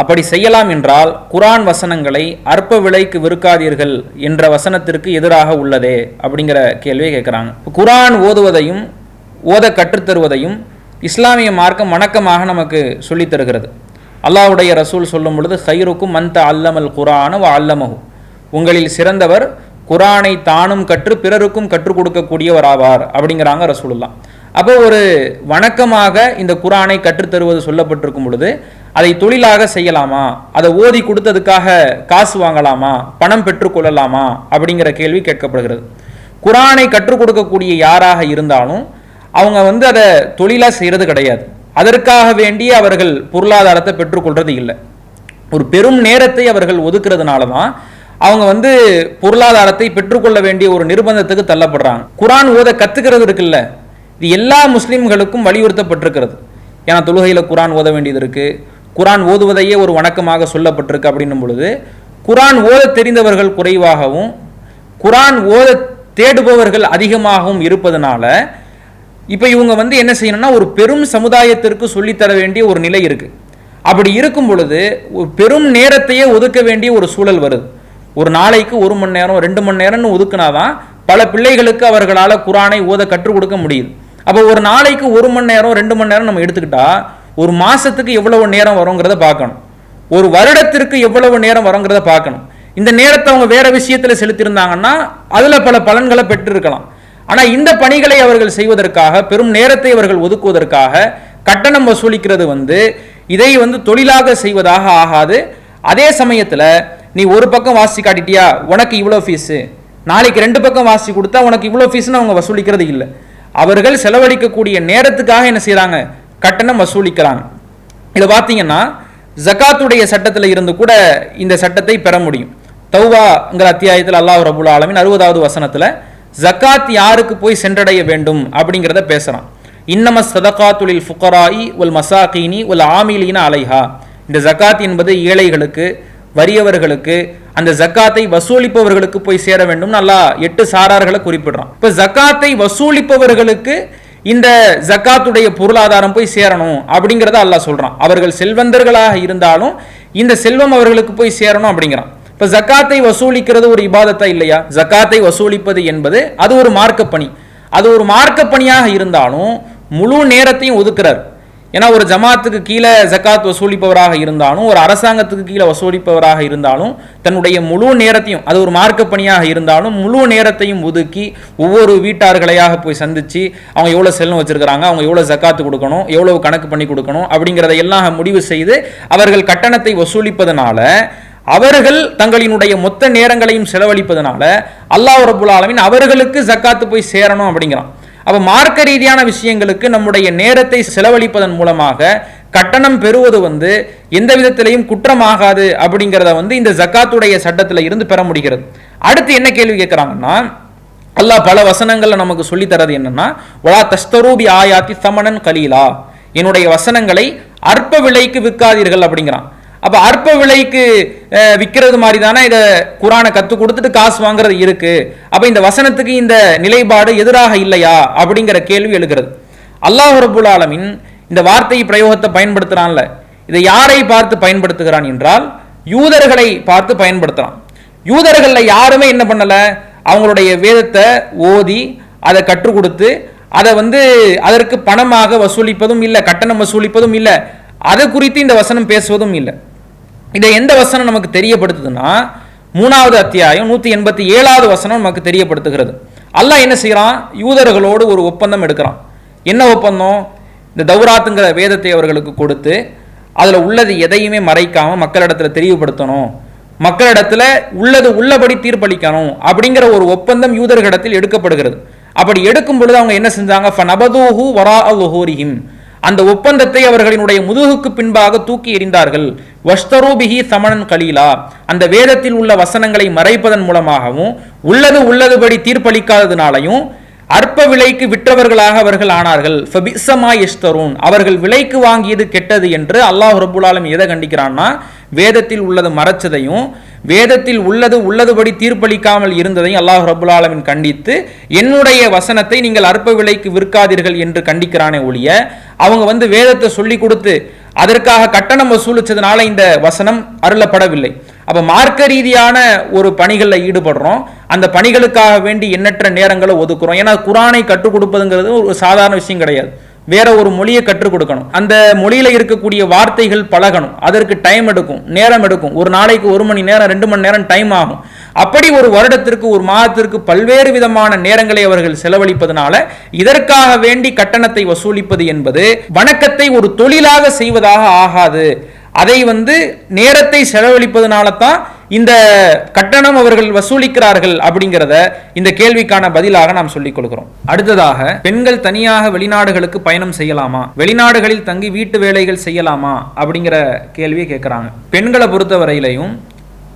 அப்படி செய்யலாம் என்றால் குர்ஆன் வசனங்களை அற்ப விலைக்கு விற்காதீர்கள் என்ற வசனத்திற்கு எதிராக உள்ளதே அப்படிங்கிற கேள்வியை கேட்குறாங்க. குர்ஆன் ஓதுவதையும் ஓத கற்றுத்தருவதையும் இஸ்லாமிய மார்க்கம் வணக்கமாக நமக்கு சொல்லித் தருகிறது. அல்லாஹ்வுடைய ரசூல் சொல்லும் பொழுது ஹைருக்கும் மன் தஅல்லமல் குர்ஆன வ அல்லமஹு உங்களில் சிறந்தவர் குர்ஆனை தானும் கற்று பிறருக்கும் கற்றுக் கொடுக்கக்கூடியவர் ஆவார் அப்படிங்கிறாங்க ரசூலுல்லாஹ். அப்போ ஒரு வணக்கமாக இந்த குர்ஆனை கற்றுத்தருவது சொல்லப்பட்டிருக்கும் பொழுது அதை தொழிலாக செய்யலாமா, அதை ஓதி கொடுத்ததுக்காக காசு வாங்கலாமா, பணம் பெற்றுக்கொள்ளலாமா அப்படிங்கிற கேள்வி கேட்கப்படுகிறது. குர்ஆனை கற்றுக் கொடுக்கக்கூடிய யாராக இருந்தாலும் அவங்க அதை தொழிலாக செய்கிறது கிடையாது, அதற்காக வேண்டி அவர்கள் பொருளாதாரத்தை பெற்றுக்கொள்றது இல்லை. ஒரு பெரும் நேரத்தை அவர்கள் ஒதுக்குறதுனால தான் அவங்க பொருளாதாரத்தை பெற்றுக்கொள்ள வேண்டிய ஒரு நிர்பந்தத்துக்கு தள்ளப்படுறாங்க. குர்ஆன் ஓத கத்துக்கிறது இருக்குல்ல, இது எல்லா முஸ்லிம்களுக்கும் வலியுறுத்தப்பட்டிருக்கிறது. ஏன்னா தொழுகையில் குர்ஆன் ஓத வேண்டியது இருக்கு, குர்ஆன் ஓதுவதையே ஒரு வணக்கமாக சொல்லப்பட்டிருக்கு. அப்படின்னும் பொழுது குர்ஆன் ஓத தெரிந்தவர்கள் குறைவாகவும் குர்ஆன் ஓத தேடுபவர்கள் அதிகமாகவும் இருப்பதனால இப்போ இவங்க என்ன செய்யணும்னா ஒரு பெரும் சமுதாயத்திற்கு சொல்லித்தர வேண்டிய ஒரு நிலை இருக்கு. அப்படி இருக்கும் பொழுது ஒரு பெரும் நேரத்தையே ஒதுக்க வேண்டிய ஒரு சூழல் வருது. ஒரு நாளைக்கு 1 மணி நேரம் 2 மணி நேரம்னு ஒதுக்குனாதான் பல பிள்ளைகளுக்கு அவர்களால் குர்ஆனை ஓத கற்றுக் கொடுக்க முடியுது. அப்போ ஒரு நாளைக்கு 1 மணி நேரம் 2 மணி நேரம் நம்ம எடுத்துக்கிட்டா ஒரு மாசத்துக்கு எவ்வளவு நேரம் வருங்கிறத பார்க்கணும், ஒரு வருடத்திற்கு எவ்வளவு நேரம் வருங்கிறத பார்க்கணும். இந்த நேரத்தை அவங்க வேற விஷயத்துல செலுத்தியிருந்தாங்கன்னா அதுல பல பலன்களை பெற்றிருக்கலாம். ஆனா இந்த பணிகளை அவர்கள் செய்வதற்காக பெரும் நேரத்தை அவர்கள் ஒதுக்குவதற்காக கட்டணம் வசூலிக்கிறது இதை தொழிலாக செய்வதாக ஆகாது. அதே சமயத்துல நீ ஒரு பக்கம் வாசி காட்டிட்டியா உனக்கு இவ்வளோ ஃபீஸு, நாளைக்கு 2 பக்கம் வாசி கொடுத்தா உனக்கு இவ்வளோ ஃபீஸ்னு அவங்க வசூலிக்கிறது இல்லை. அவர்கள் செலவழிக்கக்கூடிய நேரத்துக்காக என்ன செய்யறாங்க, கட்டணம் வசூலிக்கிறாங்க. இதை பார்த்தீங்கன்னா ஜகாத்துடைய சட்டத்தில் இருந்து கூட இந்த சட்டத்தை பெற முடியும். தௌபாங்கிற அத்தியாயத்தில் அல்லாஹ் ரபுல் ஆலமீன் 60வது வசனத்தில் ஜகாத் யாருக்கு போய் சென்றடைய வேண்டும் அப்படிங்கிறத பேசுகிறான். இன்னம சதகாத்துலில் ஃபுகராயி வல் மசாகீனி வல் ஆமிலீன அலைஹா. இந்த ஜகாத் என்பது ஏழைகளுக்கு, வறியவர்களுக்கு, அந்த ஜக்காத்தை வசூலிப்பவர்களுக்கு போய் சேர வேண்டும். அல்லாஹ் 8 சாரார்களை குறிப்பிடுறான். இப்ப ஜக்காத்தை வசூலிப்பவர்களுக்கு இந்த ஜக்காத்துடைய பொருளாதாரம் போய் சேரணும் அப்படிங்கிறத அல்லாஹ் சொல்றான். அவர்கள் செல்வந்தர்களாக இருந்தாலும் இந்த செல்வம் அவர்களுக்கு போய் சேரணும் அப்படிங்கிறான். இப்ப ஜக்காத்தை வசூலிக்கிறது ஒரு இபாதத்தா இல்லையா? ஜக்காத்தை வசூலிப்பது என்பது அது ஒரு மார்க்க பணி. அது ஒரு மார்க்க பணியாக இருந்தாலும் முழு நேரத்தையும் ஒதுக்குறார். ஏன்னா ஒரு ஜமாத்துக்கு கீழே ஜக்காத் வசூலிப்பவராக இருந்தாலும் ஒரு அரசாங்கத்துக்கு கீழே வசூலிப்பவராக இருந்தாலும் தன்னுடைய முழு நேரத்தையும், அது ஒரு மார்க்க பணியாக இருந்தாலும் முழு நேரத்தையும் ஒதுக்கி ஒவ்வொரு வீட்டார்களையாக போய் சந்திச்சு அவங்க எவ்வளோ செல்வம் வச்சிருக்கிறாங்க, அவங்க எவ்வளோ ஜக்காத்து கொடுக்கணும், எவ்வளவு கணக்கு பண்ணி கொடுக்கணும் அப்படிங்கிறத எல்லாம் முடிவு செய்து அவர்கள் கட்டணத்தை வசூலிப்பதனால, அவர்கள் தங்களினுடைய மொத்த நேரங்களையும் செலவழிப்பதனால அல்லாஹ் ரப்புல் ஆலமீன் அவர்களுக்கு ஜக்காத்து போய் சேரணும் அப்படிங்கிறான். அப்ப மார்க்க ரீதியான விஷயங்களுக்கு நம்முடைய நேரத்தை செலவழிப்பதன் மூலமாக கட்டணம் பெறுவது எந்த விதத்திலையும் குற்றமாகாது அப்படிங்கிறத இந்த ஜக்காத்துடைய சட்டத்தில் இருந்து பெற முடிகிறது. அடுத்து என்ன கேள்வி கேட்கிறாங்கன்னா, அல்லாஹ் பல வசனங்கள்ல நமக்கு சொல்லி தரது என்னன்னா, வலா தஸ்தரூபி ஆயாத்தி சமனன் கலீலா, என்னுடைய வசனங்களை அற்ப விலைக்கு விற்காதீர்கள் அப்படிங்கிறான். அப்ப அற்ப விலைக்கு விற்கிறது மாதிரி தானே இதை குரானை கற்றுக் கொடுத்துட்டு காசு வாங்குறது இருக்கு. அப்ப இந்த வசனத்துக்கு இந்த நிலைப்பாடு எதிராக இல்லையா அப்படிங்கிற கேள்வி எழுகிறது. அல்லாஹ் ரப்புல் ஆலமீன் இந்த வார்த்தை பிரயோகத்தை பயன்படுத்துறான்ல, இதை யாரை பார்த்து பயன்படுத்துகிறான் என்றால் யூதர்களை பார்த்து பயன்படுத்துறான். யூதர்கள்ல யாருமே என்ன பண்ணல, அவங்களுடைய வேதத்தை ஓதி அதை கற்றுக் கொடுத்து அதை அதற்கு பணமாக வசூலிப்பதும் இல்லை, கட்டணம் வசூலிப்பதும் இல்லை, அது குறித்து இந்த வசனம் பேசுவதும் இல்லை. இதை எந்த வசனம் நமக்கு தெரியப்படுத்துதுன்னா, 3வது அத்தியாயம் 187வது வசனம் நமக்கு தெரியப்படுத்துகிறது. அல்லாஹ் என்ன செய்யறான், யூதர்களோடு ஒரு ஒப்பந்தம் எடுக்கிறான். என்ன ஒப்பந்தம்? இந்த தௌராத்துங்கிற வேதத்தை அவர்களுக்கு கொடுத்து அதுல உள்ளது எதையுமே மறைக்காம மக்களிடத்துல தெரியப்படுத்தணும், மக்களிடத்துல உள்ளது உள்ளபடி தீர்ப்பளிக்கணும் அப்படிங்கிற ஒரு ஒப்பந்தம் யூதர்களிடத்தில் எடுக்கப்படுகிறது. அப்படி எடுக்கும் பொழுது அவங்க என்ன செஞ்சாங்க, ஃபனபதூஹு வராஅ லுஹூரிஹிம், அந்த ஒப்பந்தத்தை அவர்களினுடைய முதுகுக்கு பின்பாக தூக்கி எறிந்தார்கள். வஷ்தரூ பிஹி சமனன் கலீலா, அந்த வேதத்தில் உள்ள வசனங்களை மறைப்பதன் மூலமாகவும் உள்ளது உள்ளதுபடி தீர்ப்பளிக்காததினாலையும் அற்ப விலைக்கு விற்றவர்களாக அவர்கள் ஆனார்கள். ஃபபிஸமா யஷ்தரூன், அவர்கள் விலைக்கு வாங்கியது கெட்டது என்று அல்லாஹ் ரப்புல் ஆலமீன் எதை கண்டிக்கிறான்னா, வேதத்தில் உள்ளது மறைச்சதையும் வேதத்தில் உள்ளது உள்ளதுபடி தீர்ப்பளிக்காமல் இருந்ததையும் அல்லாஹ் ரப்புல் ஆலமீன் கண்டித்து என்னுடைய வசனத்தை நீங்கள் அற்ப விலைக்கு விற்காதீர்கள் என்று கண்டிக்கிறானே ஒழிய, அவங்க வேதத்தை சொல்லி கொடுத்து அதற்காக கட்டணம் வசூலிச்சதுனால இந்த வசனம் அருளப்படவில்லை. அப்ப மார்க்க ரீதியான ஒரு பணிகளில் ஈடுபடுறோம், அந்த பணிகளுக்காக வேண்டி எண்ணற்ற நேரங்களை ஒதுக்குறோம். ஏன்னா குரானை கற்றுக் கொடுப்பதுங்கிறது ஒரு சாதாரண விஷயம் கிடையாது. வேற ஒரு மொழியை கற்றுக் கொடுக்கணும், அந்த மொழியில இருக்கக்கூடிய வார்த்தைகள் பழகணும், அதற்கு டைம் எடுக்கும், நேரம் எடுக்கும். ஒரு நாளைக்கு 1 மணி நேரம் 2 மணி நேரம் டைம் ஆகும். அப்படி ஒரு வருடத்திற்கு ஒரு மாதத்திற்கு பல்வேறு விதமான நேரங்களை அவர்கள் செலவழிப்பதனால இதற்காக வேண்டி கட்டணத்தை வசூலிப்பது என்பது வணக்கத்தை ஒரு தொழிலாக செய்வதாக ஆகாது. அதை நேரத்தை செலவழிப்பதனால தான் இந்த கட்டணம் அவர்கள் வசூலிக்கிறார்கள் அப்படிங்கிறத இந்த கேள்விக்கான பதிலாக நாம் சொல்லிக் கொடுக்கிறோம். அடுத்ததாக, பெண்கள் தனியாக வெளிநாடுகளுக்கு பயணம் செய்யலாமா, வெளிநாடுகளில் தங்கி வீட்டு வேலைகள் செய்யலாமா அப்படிங்கிற கேள்வியை கேட்கிறாங்க. பெண்களை பொறுத்தவரையிலையும்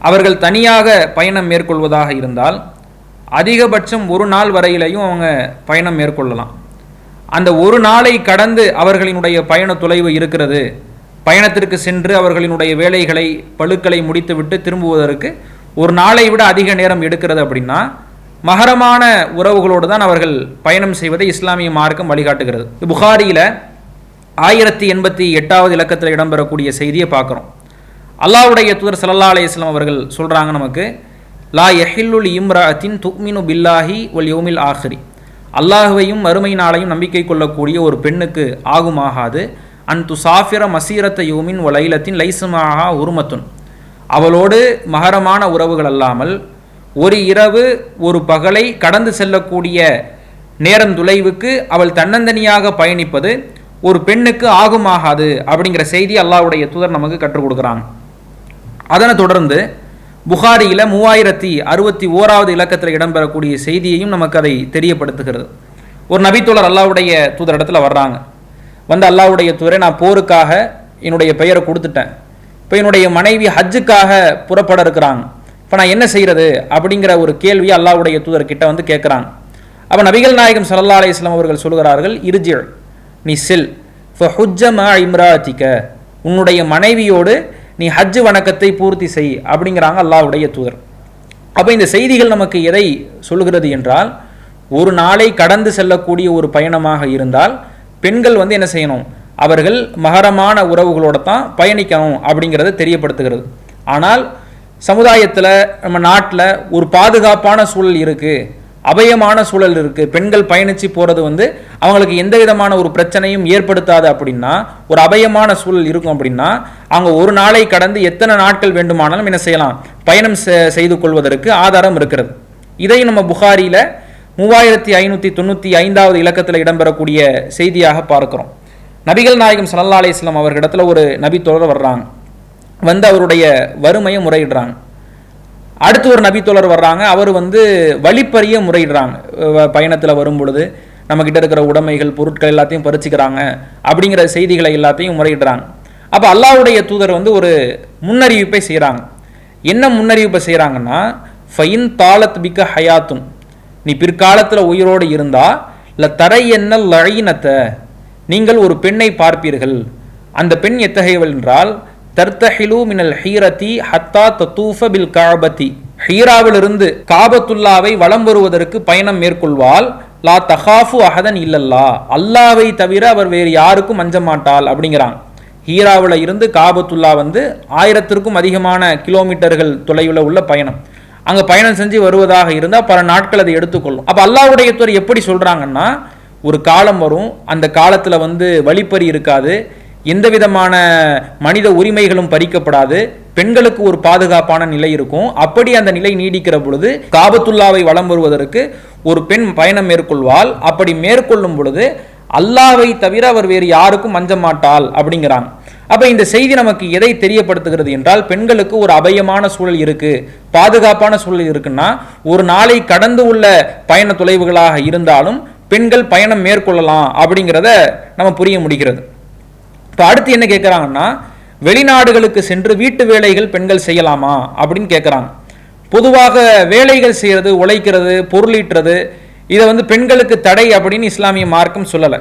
அவர்கள் தனியாக பயணம் மேற்கொள்வதாக இருந்தால் அதிகபட்சம் 1 நாள் வரையிலையும் அவங்க பயணம் மேற்கொள்ளலாம். அந்த 1 நாளை கடந்து அவர்களினுடைய பயண தொலைவு இருக்கிறது, பயணத்திற்கு சென்று அவர்களினுடைய வேலைகளை பளுக்களை முடித்துவிட்டு திரும்புவதற்கு 1 நாளை விட அதிக நேரம் எடுக்கிறது அப்படின்னா மஹரமான உறவுகளோடு தான் அவர்கள் பயணம் செய்வதை இஸ்லாமிய மார்க்கம் வழிகாட்டுகிறது. புகாரியில 1088வது இலக்கத்தில் இடம்பெறக்கூடிய செய்தியை பார்க்குறோம். அல்லாஹ்வுடைய தூதர் ஸல்லல்லாஹு அலைஹி வஸல்லம் அவர்கள் சொல்றாங்க நமக்கு, லா யஹில்லுல் இம்ராஅத்தின் துக்மினு பில்லாஹி வல் யௌமில் ஆஹிரி, அல்லாஹ்வையும் மறுமை நாளையும் நம்பிக்கை கொள்ளக்கூடிய ஒரு பெண்ணுக்கு ஆகுமாகாது அன் துசாஃபிர மசீரத்த யோமின் வலைலத்தின் லைசுமாகா உருமத்துன், அவளோடு மகரமான உறவுகள் அல்லாமல் ஒரு இரவு ஒரு பகலை கடந்து செல்லக்கூடிய நேரம் துளைவுக்கு அவள் தன்னந்தனியாக பயணிப்பது ஒரு பெண்ணுக்கு ஆகுமாகாது அப்படிங்கிற செய்தி அல்லாஹ்வுடைய தூதர் நமக்கு கற்றுக் கொடுக்குறாங்க. அதனை தொடர்ந்து புகாரியில் 3061வது இலக்கத்தில் இடம்பெறக்கூடிய செய்தியையும் நமக்கு அதை தெரியப்படுத்துகிறது. ஒரு நபித்தோழர் அல்லாஹ்வுடைய தூதர் இடத்துல வர்றாங்க. அல்லாஹ்வுடைய தூதரை, நான் போருக்காக என்னுடைய பெயரை கொடுத்துட்டேன், இப்போ என்னுடைய மனைவி ஹஜ்ஜுக்காக புறப்பட இருக்கிறாங்க, இப்போ நான் என்ன செய்கிறது அப்படிங்கிற ஒரு கேள்வியை அல்லாஹ்வுடைய தூதர்கிட்ட கேட்குறாங்க. அப்போ நபிகள் நாயகம் ஸல்லல்லாஹு அலைஹி வஸல்லம் அவர்கள் சொல்கிறார்கள், இர்ஜி, நீ செல், ஃபஹுஜ்ஜ மா இம்ராத்திக, உன்னுடைய மனைவியோடு நீ ஹஜ் வணக்கத்தை பூர்த்தி செய் அப்படிங்கிறாங்க அல்லாஹ்வுடைய தூதர். அப்போ இந்த செய்திகள் நமக்கு எதை சொல்கிறது என்றால், ஒரு நாளை கடந்து செல்லக்கூடிய ஒரு பயணமாக இருந்தால் பெண்கள் என்ன செய்யணும், அவர்கள் மகரமான உறவுகளோட தான் பயணிக்கணும் அப்படிங்கிறத தெரியப்படுத்துகிறது. ஆனால் சமுதாயத்தில் நம்ம நாட்டில் ஒரு பாதுகாப்பான சூழல் இருக்குது, அபயமான சூழல் இருக்குது, பெண்கள் பயணித்து போகிறது அவங்களுக்கு எந்த விதமான ஒரு பிரச்சனையும் ஏற்படுத்தாது அப்படின்னா, ஒரு அபயமான சூழல் இருக்கும் அப்படின்னா அவங்க ஒரு நாளை கடந்து எத்தனை நாட்கள் வேண்டுமானாலும் என்ன செய்யலாம், பயணம் செய்து கொள்வதற்கு ஆதாரம் இருக்கிறது. இதை நம்ம புகாரியில் 3595 இலக்கத்தில் இடம்பெறக்கூடிய செய்தியாக பார்க்கிறோம். நபிகள் நாயகம் ஸல்லல்லாஹு அலைஹி வஸல்லம் அவர்களிடத்தில் ஒரு நபி தோழர் வர்றாங்க, அவருடைய வறுமையை முறையிடுறாங்க. அடுத்து ஒரு நபி தோழர் வர்றாங்க, அவர் வழிப்பறிய முறையிடுறாங்க. பயணத்தில் வரும் பொழுது நம்மக்கிட்ட இருக்கிற உடைமைகள் பொருட்கள் எல்லாத்தையும் பறிச்சுக்கிறாங்க அப்படிங்கிற செய்திகளை எல்லாத்தையும் முறையிடுறாங்க. அப்போ அல்லாஹ்வுடைய தூதர் ஒரு முன்னறிவிப்பை செய்கிறாங்க. என்ன முன்னறிவிப்பை செய்கிறாங்கன்னா, ஃபைன் தாலத் பிக்க ஹயாத்துன், நீ பிற்காலத்தில் உயிரோடு இருந்தா ல தரை என்ன லழினத்தை, நீங்கள் ஒரு பெண்ணை பார்ப்பீர்கள். அந்த பெண் எத்தகையவள் என்றால், தர்தஹிலு மினல் ஹீரதி ஹத்தா தத்தூஃப பில் காபதி, ஹீராவிலிருந்து காபத்துல்லாவை வலம் வருவதற்கு பயணம் மேற்கொள்வாள். லா தஹாஃபு அஹதன் இல்லல்லா, அல்லாவை தவிர அவர் வேறு யாருக்கும் அஞ்ச மாட்டாள் அப்படிங்கிறாங்க. ஹீராவில் இருந்து காபத்துல்லா 1000க்கும் அதிகமான கிலோமீட்டர்கள் தொலைவில் உள்ள பயணம். அங்கே பயணம் செஞ்சு வருவதாக இருந்தால் பல நாட்கள் அதை எடுத்துக்கொள்ளும். அப்போ அல்லாஹ்வுடைய தூதர் எப்படி சொல்கிறாங்கன்னா, ஒரு காலம் வரும், அந்த காலத்தில் வழிப்பறி இருக்காது, எந்த விதமான மனித உரிமைகளும் பறிக்கப்படாது, பெண்களுக்கு ஒரு பாதுகாப்பான நிலை இருக்கும். அப்படி அந்த நிலை நீடிக்கிற பொழுது காபத்துல்லாவை வலம் வருவதற்கு ஒரு பெண் பயணம் மேற்கொள்வாள். அப்படி மேற்கொள்ளும் பொழுது அல்லாவை தவிர அவர் வேறு யாருக்கும் அஞ்ச மாட்டாள் அப்படிங்கிறாங்க. அப்போ இந்த செய்தி நமக்கு எதை தெரியப்படுத்துகிறது என்றால், பெண்களுக்கு ஒரு அபயமான சூழல் இருக்கு, பாதுகாப்பான சூழல் இருக்குன்னா, ஒரு நாளை கடந்து உள்ள பயண தொலைவுகளாக இருந்தாலும் பெண்கள் பயணம் மேற்கொள்ளலாம் அப்படிங்கிறத நம்ம புரிய முடிகிறது. இப்போ அடுத்து என்ன கேட்குறாங்கன்னா, வெளிநாடுகளுக்கு சென்று வீட்டு வேலைகள் பெண்கள் செய்யலாமா அப்படின்னு கேட்குறாங்க. பொதுவாக வேலைகள் செய்கிறது, உழைக்கிறது, பொருளீட்டுறது, இதை பெண்களுக்கு தடை அப்படின்னு இஸ்லாமிய மார்க்கம் சொல்லலை.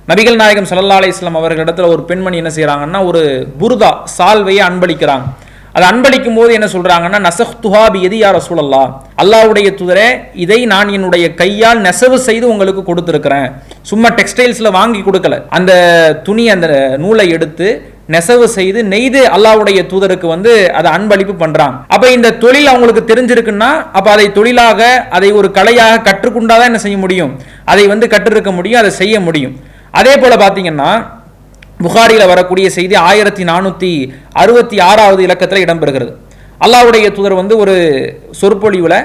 நபிகள் நாயகம் ஸல்லல்லாஹு அலைஹி வஸல்லம் அவர்களிடத்துல ஒரு பெண்மணி என்ன செய்கிறாங்கன்னா, ஒரு புர்தா சால்வையை அன்பளிக்கிறாங்க. அதை அன்பளிக்கும் போது என்ன சொல்றாங்கன்னா, நசஹ்துஹா பியதி யா ரசூலல்லாஹ், அல்லாஹ்வுடைய தூதரே, இதை நான் என்னுடைய கையால் நெசவு செய்து உங்களுக்கு கொடுத்துருக்கிறேன், சும்மா டெக்ஸ்டைல்ஸ்ல வாங்கி கொடுக்கல. அந்த துணி, அந்த நூலை எடுத்து நெசவு செய்து நெய்து அல்லாஹ்வுடைய தூதருக்கு அதை அன்பளிப்பு பண்றாங்க. அப்ப இந்த தொழில் அவங்களுக்கு தெரிஞ்சிருக்குன்னா, அப்ப அதை தொழிலாக, அதை ஒரு கலையாக கற்றுக்கொண்டாதான் என்ன செய்ய முடியும், அதை கற்றிருக்க முடியும், அதை செய்ய முடியும். அதே போல பாத்தீங்கன்னா, புகாரியில் வரக்கூடிய செய்தி 1466 இலக்கத்தில் இடம்பெறுகிறது. அல்லாஹ்வுடைய தூதர் ஒரு சொற்பொழிவில்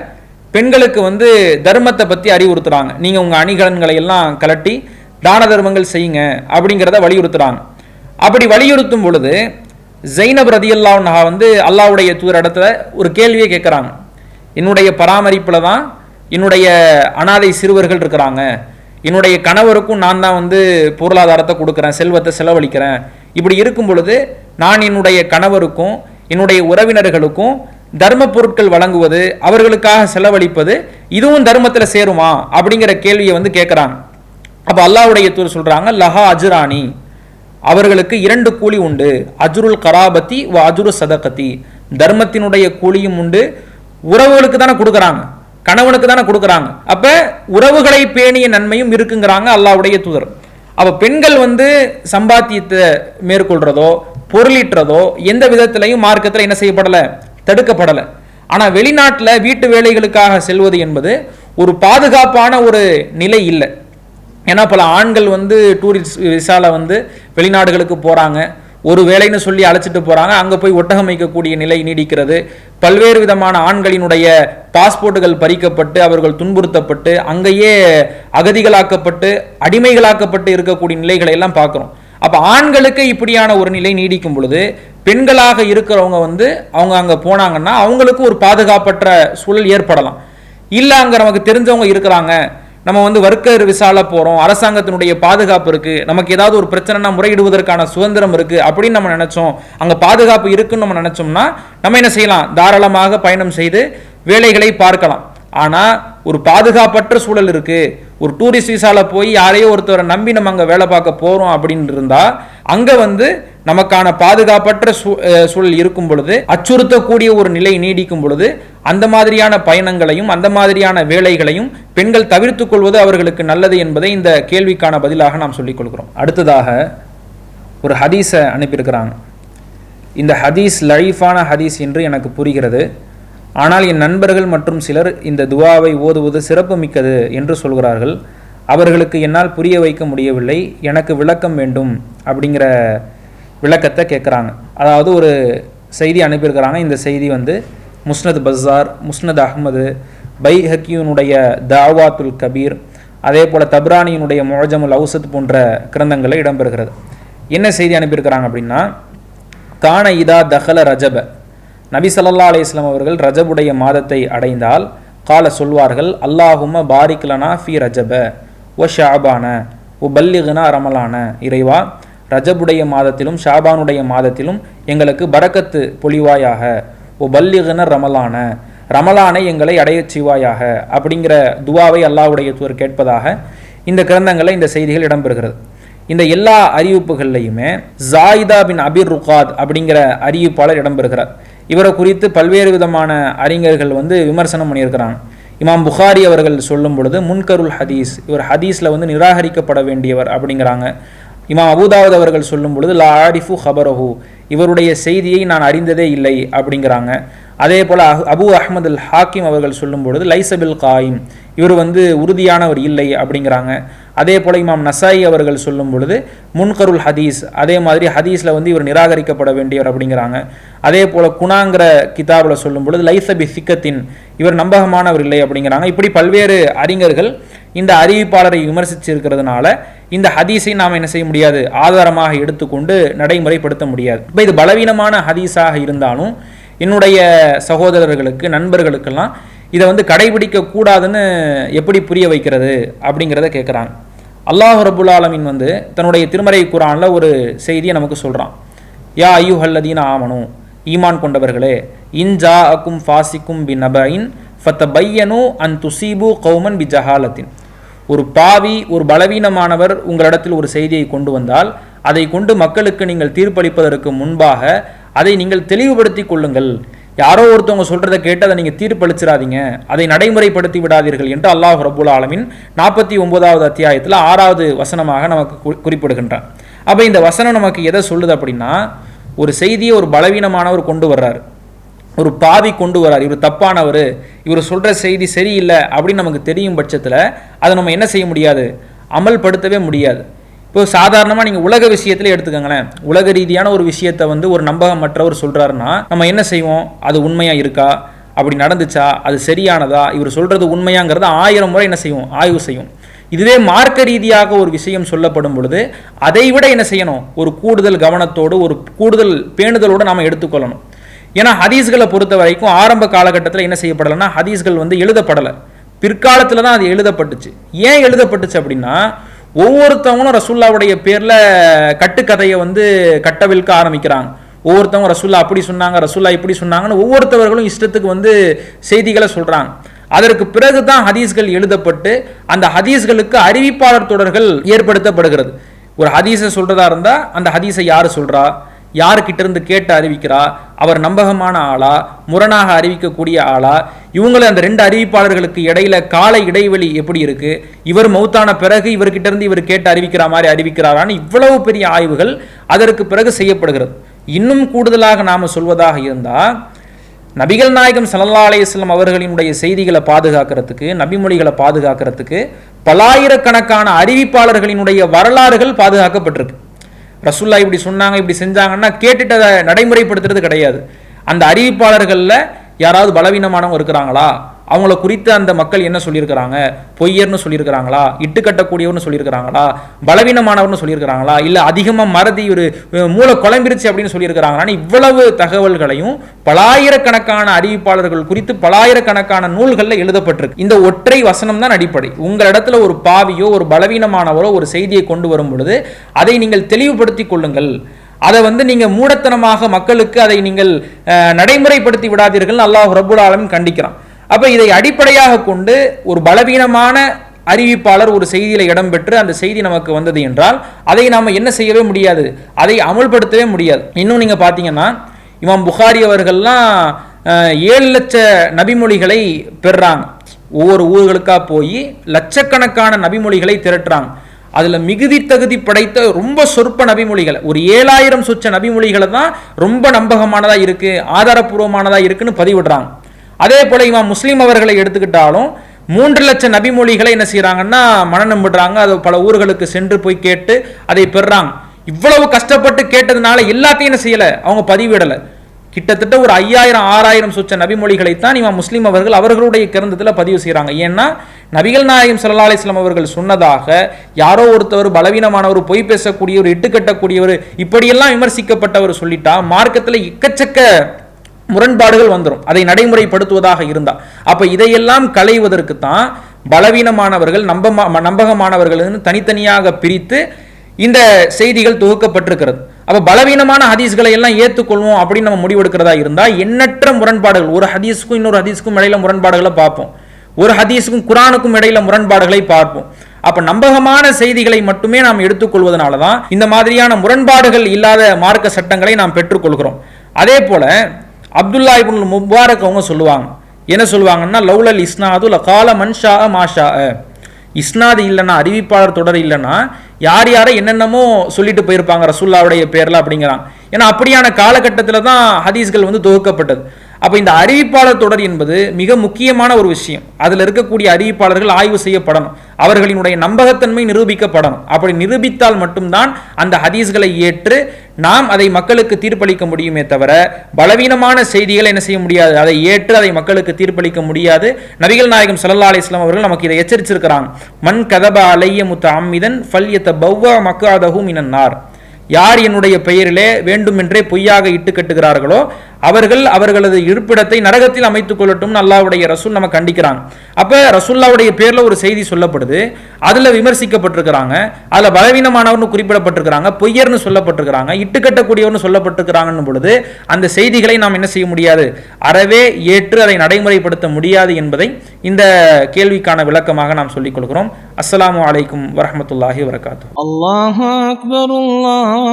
பெண்களுக்கு தர்மத்தை பற்றி அறிவுறுத்துறாங்க. நீங்கள் உங்கள் அணிகலன்களை எல்லாம் கலட்டி தான தர்மங்கள் செய்யுங்க அப்படிங்கிறத வலியுறுத்துறாங்க. அப்படி வலியுறுத்தும் பொழுது ஜைனப் ரதியல்லாஹு அன்ஹா அல்லாஹ்வுடைய தூதர் இடத்துல ஒரு கேள்வியை கேட்குறாங்க. என்னுடைய பராமரிப்பில் தான் என்னுடைய அனாதை சிறுவர்கள் இருக்கிறாங்க, என்னுடைய கணவருக்கும் நான் தான் பொருளாதாரத்தை கொடுக்குறேன், செல்வத்தை செலவழிக்கிறேன். இப்படி இருக்கும் பொழுது நான் என்னுடைய கணவருக்கும் என்னுடைய உறவினர்களுக்கும் தர்ம பொருட்கள் வழங்குவது, அவர்களுக்காக செலவழிப்பது, இதுவும் தர்மத்தில் சேருமா அப்படிங்கிற கேள்வியை கேட்குறாங்க. அப்போ அல்லாஹ்வுடைய தூதர் சொல்கிறாங்க, லஹா அஜ்ரானி, அவர்களுக்கு 2 கூலி உண்டு, அஜ்ருல் கராபத்தி வ அஜ்ரு சதகத்தி, தர்மத்தினுடைய கூலியும் உண்டு, உறவுகளுக்கு தானே கொடுக்குறாங்க, கணவனுக்கு தானே கொடுக்குறாங்க, அப்ப உறவுகளை பேணிய நன்மையும் இருக்குங்கிறாங்க அல்லாஹ்வுடைய தூதர். அப்ப பெண்கள் சம்பாத்தியத்தை மேற்கொள்றதோ பொருளீட்டுறதோ எந்த விதத்திலையும் மார்க்கத்தில் என்ன செய்யப்படலை, தடுக்கப்படலை. ஆனால் வெளிநாட்டில் வீட்டு வேலைகளுக்காக செல்வது என்பது ஒரு பாதுகாப்பான ஒரு நிலை இல்லை. ஏன்னா பல ஆண்கள் டூரிஸ்ட் விசால வெளிநாடுகளுக்கு போகிறாங்க, ஒரு வேலைன்னு சொல்லி அழைச்சிட்டு போகிறாங்க, அங்கே போய் ஒட்டகம் வைக்கக்கூடிய நிலை நீடிக்கிறது. பல்வேறு விதமான ஆண்களினுடைய பாஸ்போர்ட்டுகள் பறிக்கப்பட்டு அவர்கள் துன்புறுத்தப்பட்டு அங்கேயே அகதிகளாக்கப்பட்டு அடிமைகளாக்கப்பட்டு இருக்கக்கூடிய நிலைகளை எல்லாம் பார்க்குறோம். அப்போ ஆண்களுக்கு இப்படியான ஒரு நிலை நீடிக்கும் பொழுது பெண்களாக இருக்கிறவங்க அவங்க அங்கே போனாங்கன்னா அவங்களுக்கு ஒரு பாதுகாப்பற்ற சூழல் ஏற்படலாம். இல்லை அங்கே நமக்கு தெரிஞ்சவங்க இருக்கிறாங்க, நம்ம வர்க்கர் விசால போகிறோம், அரசாங்கத்தினுடைய பாதுகாப்பு இருக்குது, நமக்கு ஏதாவது ஒரு பிரச்சனைனா முறையிடுவதற்கான சுதந்திரம் இருக்குது அப்படின்னு நம்ம நினச்சோம், அங்கே பாதுகாப்பு இருக்குன்னு நம்ம நினச்சோம்னா நம்ம என்ன செய்யலாம், தாராளமாக பயணம் செய்து வேலைகளை பார்க்கலாம். ஆனால் ஒரு பாதுகாப்பற்ற சூழல் இருக்குது, ஒரு டூரிஸ்ட் விசால போய் யாரையோ ஒருத்தரை நம்பி நம்ம அங்கே வேலை பார்க்க போகிறோம் அப்படின்னு இருந்தால் அங்கே நமக்கான பாதுகாப்பற்ற சூழல் இருக்கும் பொழுது, அச்சுறுத்தக்கூடிய ஒரு நிலை நீடிக்கும் பொழுது அந்த மாதிரியான பயணங்களையும் அந்த மாதிரியான வேலைகளையும் பெண்கள் தவிர்த்துக் கொள்வது அவர்களுக்கு நல்லது என்பதை இந்த கேள்விக்கான பதிலாக நாம் சொல்லிக் கொள்கிறோம். அடுத்ததாக ஒரு ஹதீஸை அனுப்பியிருக்கிறாங்க. இந்த ஹதீஸ் லஈஃபான ஹதீஸ் என்று எனக்கு புரிகிறது. ஆனால் என் நண்பர்கள் மற்றும் சிலர் இந்த துஆவை ஓதுவது சிறப்பு மிக்கது என்று சொல்கிறார்கள். அவர்களுக்கு என்னால் புரிய வைக்க முடியவில்லை. எனக்கு விளக்கம் வேண்டும் அப்படிங்கிற விளக்கத்தை கேட்குறாங்க. அதாவது ஒரு செய்தி அனுப்பியிருக்கிறாங்க. இந்த செய்தி முஸ்னத் பஸார், முஸ்னத் அஹ்மது, பைஹக்கியினுடைய தாவாத்துல் கபீர், அதே போல் தப்ரானியினுடைய முஅஜமுல் அவுசத் போன்ற கிரந்தங்களில் இடம்பெறுகிறது. என்ன செய்தி அனுப்பியிருக்கிறாங்க அப்படின்னா, கான இதா தஹல ரஜப, நபி ஸல்லல்லாஹு அலைஹி வஸல்லம் அவர்கள் ரஜபுடைய மாதத்தை அடைந்தால் கால சொல்வார்கள், அல்லாஹும்ம பாரிக் லனா ஃபி ரஜப ஒ ஷாபான ஒ பல்லிகுனா ரமலான, இறைவா ரஜபுடைய மாதத்திலும் ஷாபானுடைய மாதத்திலும் எங்களுக்கு பரக்கத்து பொழிவாயாக, ஒ பல்லிகுன ரமலான, ரமலானை எங்களை அடையச் செய்வாயாக அப்படிங்கிற துவாவை அல்லாஹ்வுடைய தூதர் கேட்பதாக இந்த கிரந்தங்களில் இந்த செய்திகள் இடம்பெறுகிறது. இந்த எல்லா அறிவிப்புகள்லையுமே ஜாயிதா பின் அபிர் ருகாத் அப்படிங்கிற அறிவிப்பாளர் இடம்பெறுகிறார். இவரை குறித்து பல்வேறு விதமான அறிஞர்கள் விமர்சனம் பண்ணியிருக்கிறாங்க. இமாம் புகாரி அவர்கள் சொல்லும் பொழுது முன்கருல் ஹதீஸ், இவர் ஹதீஸில் நிராகரிக்கப்பட வேண்டியவர் அப்படிங்கிறாங்க. இமாம் அபூதாவத் அவர்கள் சொல்லும் பொழுது லா ஆரிஃபு ஹபரஹு, இவருடைய செய்தியை நான் அறிந்ததே இல்லை அப்படிங்கிறாங்க. அதே போல் அபு அஹ்மது அல் ஹாக்கிம் அவர்கள் சொல்லும் பொழுது லைசபில் காயிம், இவர் உறுதியானவர் இல்லை அப்படிங்கிறாங்க. அதே போல் இமாம் நசாயி அவர்கள் சொல்லும் பொழுது முன்கருல் ஹதீஸ், அதே மாதிரி ஹதீஸில் இவர் நிராகரிக்கப்பட வேண்டியவர் அப்படிங்கிறாங்க. அதே போல் குணாங்கிற கிதாபில் சொல்லும் பொழுது லைசபி சிக்கத்தின், இவர் நம்பகமானவர் இல்லை அப்படிங்கிறாங்க. இப்படி பல்வேறு அறிஞர்கள் இந்த அறிவிப்பாளரை விமர்சிச்சிருக்கிறதுனால இந்த ஹதீஸை நாம் என்ன செய்ய முடியாது, ஆதாரமாக எடுத்துக்கொண்டு நடைமுறைப்படுத்த முடியாது. இப்போ இது பலவீனமான ஹதீஸாக இருந்தாலும் என்னுடைய சகோதரர்களுக்கு, நண்பர்களுக்கெல்லாம் இதை கடைபிடிக்க கூடாதுன்னு எப்படி புரிய வைக்கிறது அப்படிங்கிறத கேட்குறாங்க. அல்லாஹ் ரப்புல் ஆலமீன் தன்னுடைய திருமறை குர்ஆனில் ஒரு செய்தியை நமக்கு சொல்கிறான். யா அய்யுஹல்லதீன ஆமனு, ஈமான் கொண்டவர்களே, இன்ஜா அக்கும் ஃபாசிக்கும் பி நபைன் ஃபத்தபையனு அன் துசீபு கௌமன் பி ஜஹாலத்தின், ஒரு பாவி, ஒரு பலவீனமானவர் உங்களிடத்தில் ஒரு செய்தியை கொண்டு வந்தால் அதை கொண்டு மக்களுக்கு நீங்கள் தீர்ப்பளிப்பதற்கு முன்பாக அதை நீங்கள் தெளிவுபடுத்தி கொள்ளுங்கள். யாரோ ஒருத்தவங்க சொல்றதை கேட்டு அதை நீங்கள் தீர்ப்பளிச்சிடாதீங்க, அதை நடைமுறைப்படுத்தி விடாதீர்கள் என்று அல்லாஹ் ரப்புல் ஆலமீன் 49வது அத்தியாயத்தில் 6வது வசனமாக நமக்கு குறிப்பிடுகின்றான். அப்போ இந்த வசனம் நமக்கு எதை சொல்லுது அப்படின்னா, ஒரு செய்தியை ஒரு பலவீனமானவர் கொண்டு வர்றார், ஒரு பாவி கொண்டு வர்றார், இவர் தப்பானவர், இவர் சொல்கிற செய்தி சரியில்லை அப்படின்னு நமக்கு தெரியும் பட்சத்தில் அதை நம்ம என்ன செய்ய முடியாது, அமல்படுத்தவே முடியாது. இப்போ சாதாரணமாக நீங்கள் உலக விஷயத்தில் எடுத்துக்கோங்களேன். உலக ரீதியான ஒரு விஷயத்தை ஒரு நம்பகமற்றவர் சொல்கிறாருன்னா நம்ம என்ன செய்வோம், அது உண்மையாக இருக்கா, அப்படி நடந்துச்சா, அது சரியானதா, இவர் சொல்கிறது உண்மையாங்கிறத 1000 முறை என்ன செய்வோம், ஆய்வு செய்யும். இதுவே மார்க்க ரீதியாக ஒரு விஷயம் சொல்லப்படும் பொழுது அதை விட என்ன செய்யணும், ஒரு கூடுதல் கவனத்தோடு, ஒரு கூடுதல் பேணுதலோடு நாம் எடுத்துக்கொள்ளணும். ஏன்னா ஹதீஸ்களை பொறுத்த வரைக்கும் ஆரம்ப காலகட்டத்தில் என்ன செய்யப்படலைன்னா, ஹதீஸ்கள் எழுதப்படலை, பிற்காலத்தில் தான் அது எழுதப்பட்டுச்சு. ஏன் எழுதப்பட்டுச்சு அப்படின்னா, ஒவ்வொருத்தவங்களும் ரசூல்லாவுடைய பேரில் கட்டுக்கதையை கட்டவிழ்க்க ஆரம்பிக்கிறாங்க. ஒவ்வொருத்தவங்க ரசூல்லா அப்படி சொன்னாங்க, ரசூல்லா இப்படி சொன்னாங்கன்னு ஒவ்வொருத்தவர்களும் இஷ்டத்துக்கு செய்திகளை சொல்கிறாங்க. அதற்கு பிறகு தான் ஹதீஸ்கள் எழுதப்பட்டு அந்த ஹதீஸ்களுக்கு அறிவிப்பாளர் தொடர்கள் ஏற்படுத்தப்படுகிறது. ஒரு ஹதீஸை சொல்கிறதா இருந்தால் அந்த ஹதீஸை யார் சொல்கிறா, யாருக்கிட்ட இருந்து கேட்டு அறிவிக்கிறா, அவர் நம்பகமான ஆளா, முரணாக அறிவிக்கக்கூடிய ஆளா, இவங்களை அந்த 2 அறிவிப்பாளர்களுக்கு இடையில கால இடைவெளி எப்படி இருக்கு, இவர் மௌத்தான பிறகு இவர்கிட்ட இருந்து இவர் கேட்டு அறிவிக்கிற மாதிரி அறிவிக்கிறாரான்னு இவ்வளவு பெரிய ஆய்வுகள் அதற்கு பிறகு செய்யப்படுகிறது. இன்னும் கூடுதலாக நாம சொல்வதாக இருந்தால், நபிகள் நாயகம் ஸல்லல்லாஹு அலைஹி வஸல்லம் அவர்களினுடைய செய்திகளை பாதுகாக்கிறதுக்கு, நபிமொழிகளை பாதுகாக்கிறதுக்கு பலாயிரக்கணக்கான அறிவிப்பாளர்களினுடைய வரலாறுகள் பாதுகாக்கப்பட்டிருக்கு. ரசூல்லா இப்படி சொன்னாங்க, இப்படி செஞ்சாங்கன்னா கேட்டுட்டு அதை நடைமுறைப்படுத்துறது கிடையாது. அந்த அறிவிப்பாளர்களில் யாராவது பலவீனமானவங்க இருக்கிறாங்களா, அவங்கள குறித்து அந்த மக்கள் என்ன சொல்லியிருக்கிறாங்க, பொய்யர்னு சொல்லியிருக்கிறாங்களா, இட்டு கட்டக்கூடியவர்னு சொல்லியிருக்கிறாங்களா, பலவீனமானவர்னு சொல்லியிருக்கிறாங்களா, இல்லை அதிகமாக மறதி ஒரு மூளை குழம்பிருச்சு அப்படின்னு சொல்லியிருக்கிறாங்களான்னு இவ்வளவு தகவல்களையும் பலாயிரக்கணக்கான அறிவிப்பாளர்கள் குறித்து பலாயிரக்கணக்கான நூல்களில் எழுதப்பட்டிருக்கு. இந்த ஒற்றை வசனம் தான் அடிப்படை. உங்கள் இடத்துல ஒரு பாவியோ ஒரு பலவீனமானவரோ ஒரு செய்தியை கொண்டு வரும் பொழுது அதை நீங்கள் தெளிவுபடுத்தி கொள்ளுங்கள். அதை நீங்கள் மூடத்தனமாக மக்களுக்கு அதை நீங்கள் நடைமுறைப்படுத்தி விடாதீர்கள், அல்லாஹ் ரப்புல் ஆலமீன் கண்டிக்கிறான். அப்போ இதை அடிப்படையாக கொண்டு ஒரு பலவீனமான அறிவிப்பாளர் ஒரு செய்தியில இடம்பெற்று அந்த செய்தி நமக்கு வந்தது என்றால் அதை நாம என்ன செய்யவே முடியாது, அதை அமல்படுத்தவே முடியாது. இன்னும் நீங்க பாத்தீங்கன்னா இமாம் புகாரி அவர்கள்லாம் 7 லட்ச நபிமொழிகளை பெறாங்க. ஒவ்வொரு ஊர்களுக்கா போய் லட்சக்கணக்கான நபிமொழிகளை திரட்டுறாங்க. அதுல மிகுதி தகுதி படைத்த ரொம்ப சொற்ப நபிமொழிகளை, ஒரு 7000 சொச்ச நபிமொழிகளை தான் ரொம்ப நம்பகமானதா இருக்கு, ஆதாரபூர்வமானதா இருக்குன்னு பதிவிடுறாங்க. அதே போல இமாம் முஸ்லீம் அவர்களை எடுத்துக்கிட்டாலும் 3 லட்சம் நபிமொழிகளை என்ன செய்யறாங்கன்னா மனனம் பண்றாங்க. அது பல ஊர்களுக்கு சென்று போய் கேட்டு அதை பெறாங்க. இவ்வளவு கஷ்டப்பட்டு கேட்டதுனால எல்லாத்தையும் என்ன செய்யல, அவங்க பதிவிடல. கிட்டத்தட்ட ஒரு 5000 6000 சொச்ச நபிமொழிகளைத்தான் இமாம் முஸ்லீம் அவர்கள் அவர்களுடைய கிரந்தத்தில் பதிவு செய்யறாங்க. ஏன்னா நபிகள் நாயகம் ஸல்லல்லாஹு அலைஹி வஸல்லம் அவர்கள் சொன்னதாக யாரோ ஒருத்தவர் பலவீனமானவர், பொய் பேசக்கூடியவர், இட்டுக்கட்டக்கூடியவர், இப்படியெல்லாம் விமர்சிக்கப்பட்டவர் சொல்லிட்டா மார்க்கத்தில் எக்கச்சக்க முரண்பாடுகள் வந்துடும், அதை நடைமுறைப்படுத்துவதாக இருந்தா. அப்ப இதையெல்லாம் களைவதற்கு தான் பலவீனமானவர்கள் நம்பகமானவர்கள் தனித்தனியாக பிரித்து இந்த செய்திகள் தொகுக்கப்பட்டிருக்கிறது. அப்ப பலவீனமான ஹதீஸ்களை எல்லாம் ஏற்றுக்கொள்வோம் அப்படின்னு நம்ம முடிவெடுக்கிறதா இருந்தா எண்ணற்ற முரண்பாடுகள், ஒரு ஹதீஸுக்கும் இன்னொரு ஹதீஸுக்கும் இடையில முரண்பாடுகளை பார்ப்போம், ஒரு ஹதீஸுக்கும் குரானுக்கும் இடையில முரண்பாடுகளை பார்ப்போம். அப்ப நம்பகமான செய்திகளை மட்டுமே நாம் எடுத்துக்கொள்வதனாலதான் இந்த மாதிரியான முரண்பாடுகள் இல்லாத மார்க்க சட்டங்களை நாம் பெற்றுக்கொள்கிறோம். அதே போல அப்துல்லா இப்னு முபாரக் அவங்க சொல்லுவாங்க, என்ன சொல்லுவாங்கன்னா, லௌலல் இஸ்னாது லகால மன்ஷா மாஷா. இஸ்னாது இல்லைன்னா, அறிவிப்பாளர் தொடர் இல்லைன்னா யார் யாரை என்னென்னமோ சொல்லிட்டு போயிருப்பாங்க ரசூல்லாவுடைய பேர்ல அப்படிங்கிறாங்க. ஏன்னா அப்படியான காலகட்டத்தில் தான் ஹதீஸ்கள் தொகுக்கப்பட்டது. அப்ப இந்த அறிவிப்பாளர் தொடர் என்பது மிக முக்கியமான ஒரு விஷயம். அதுல இருக்கக்கூடிய அறிவிப்பாளர்கள் ஆய்வு செய்யப்படணும், அவர்களினுடைய நம்பகத்தன்மை நிரூபிக்கப்படணும். அப்படி நிரூபித்தால் மட்டும்தான் அந்த ஹதீஸ்களை ஏற்று நாம் அதை மக்களுக்கு தீர்ப்பளிக்க முடியுமே தவிர பலவீனமான செய்திகளை என்ன செய்ய முடியாது, அதை ஏற்று அதை மக்களுக்கு தீர்ப்பளிக்க முடியாது. நபிகள் நாயகம் ஸல்லல்லாஹு அலைஹி வஸல்லம் அவர்கள் நமக்கு இதை எச்சரிச்சிருக்கிறாங்க. மன் கதப அலைய முத்தஅம்மிதன் ஃபல்யதபவ்வ மக்அதஹு மினன் நார். யார் என்னுடைய பெயரிலே வேண்டுமென்றே பொய்யாக இட்டு கட்டுகிறார்களோ அவர்கள் அவர்களது இருப்பிடத்தை நரகத்தில் அமைத்துக் கொள்ளட்டும் அல்லாஹ்வுடைய ரசூல் நம்ம கண்டிக்கிறாங்க. அப்ப ரசூலுல்லாஹ்வுடைய பேர்ல ஒரு செய்தி சொல்லப்படுது, அதுல விமர்சிக்கப்பட்டிருக்கிறாங்க, அதுல பலவீனமானவர்னு குறிப்பிடப்பட்டிருக்கிறாங்க, பொய்யர்னு சொல்லப்பட்டிருக்கிறாங்க, இட்டுக்கட்டக்கூடியவர்னு சொல்லப்பட்டிருக்கிறாங்கன்னு பொழுது அந்த செய்திகளை நாம் என்ன செய்ய முடியாது, அறவே ஏற்று அதை நடைமுறைப்படுத்த முடியாது என்பதை இந்த கேள்விக்கான விளக்கமாக நாம் சொல்லிக் கொள்கிறோம். அஸ்ஸலாமு அலைக்கும் வரஹ்மத்துல்லாஹி வபரகாத்துஹு. அல்லாஹு அக்பர், அல்லாஹு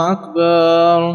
அக்பர்.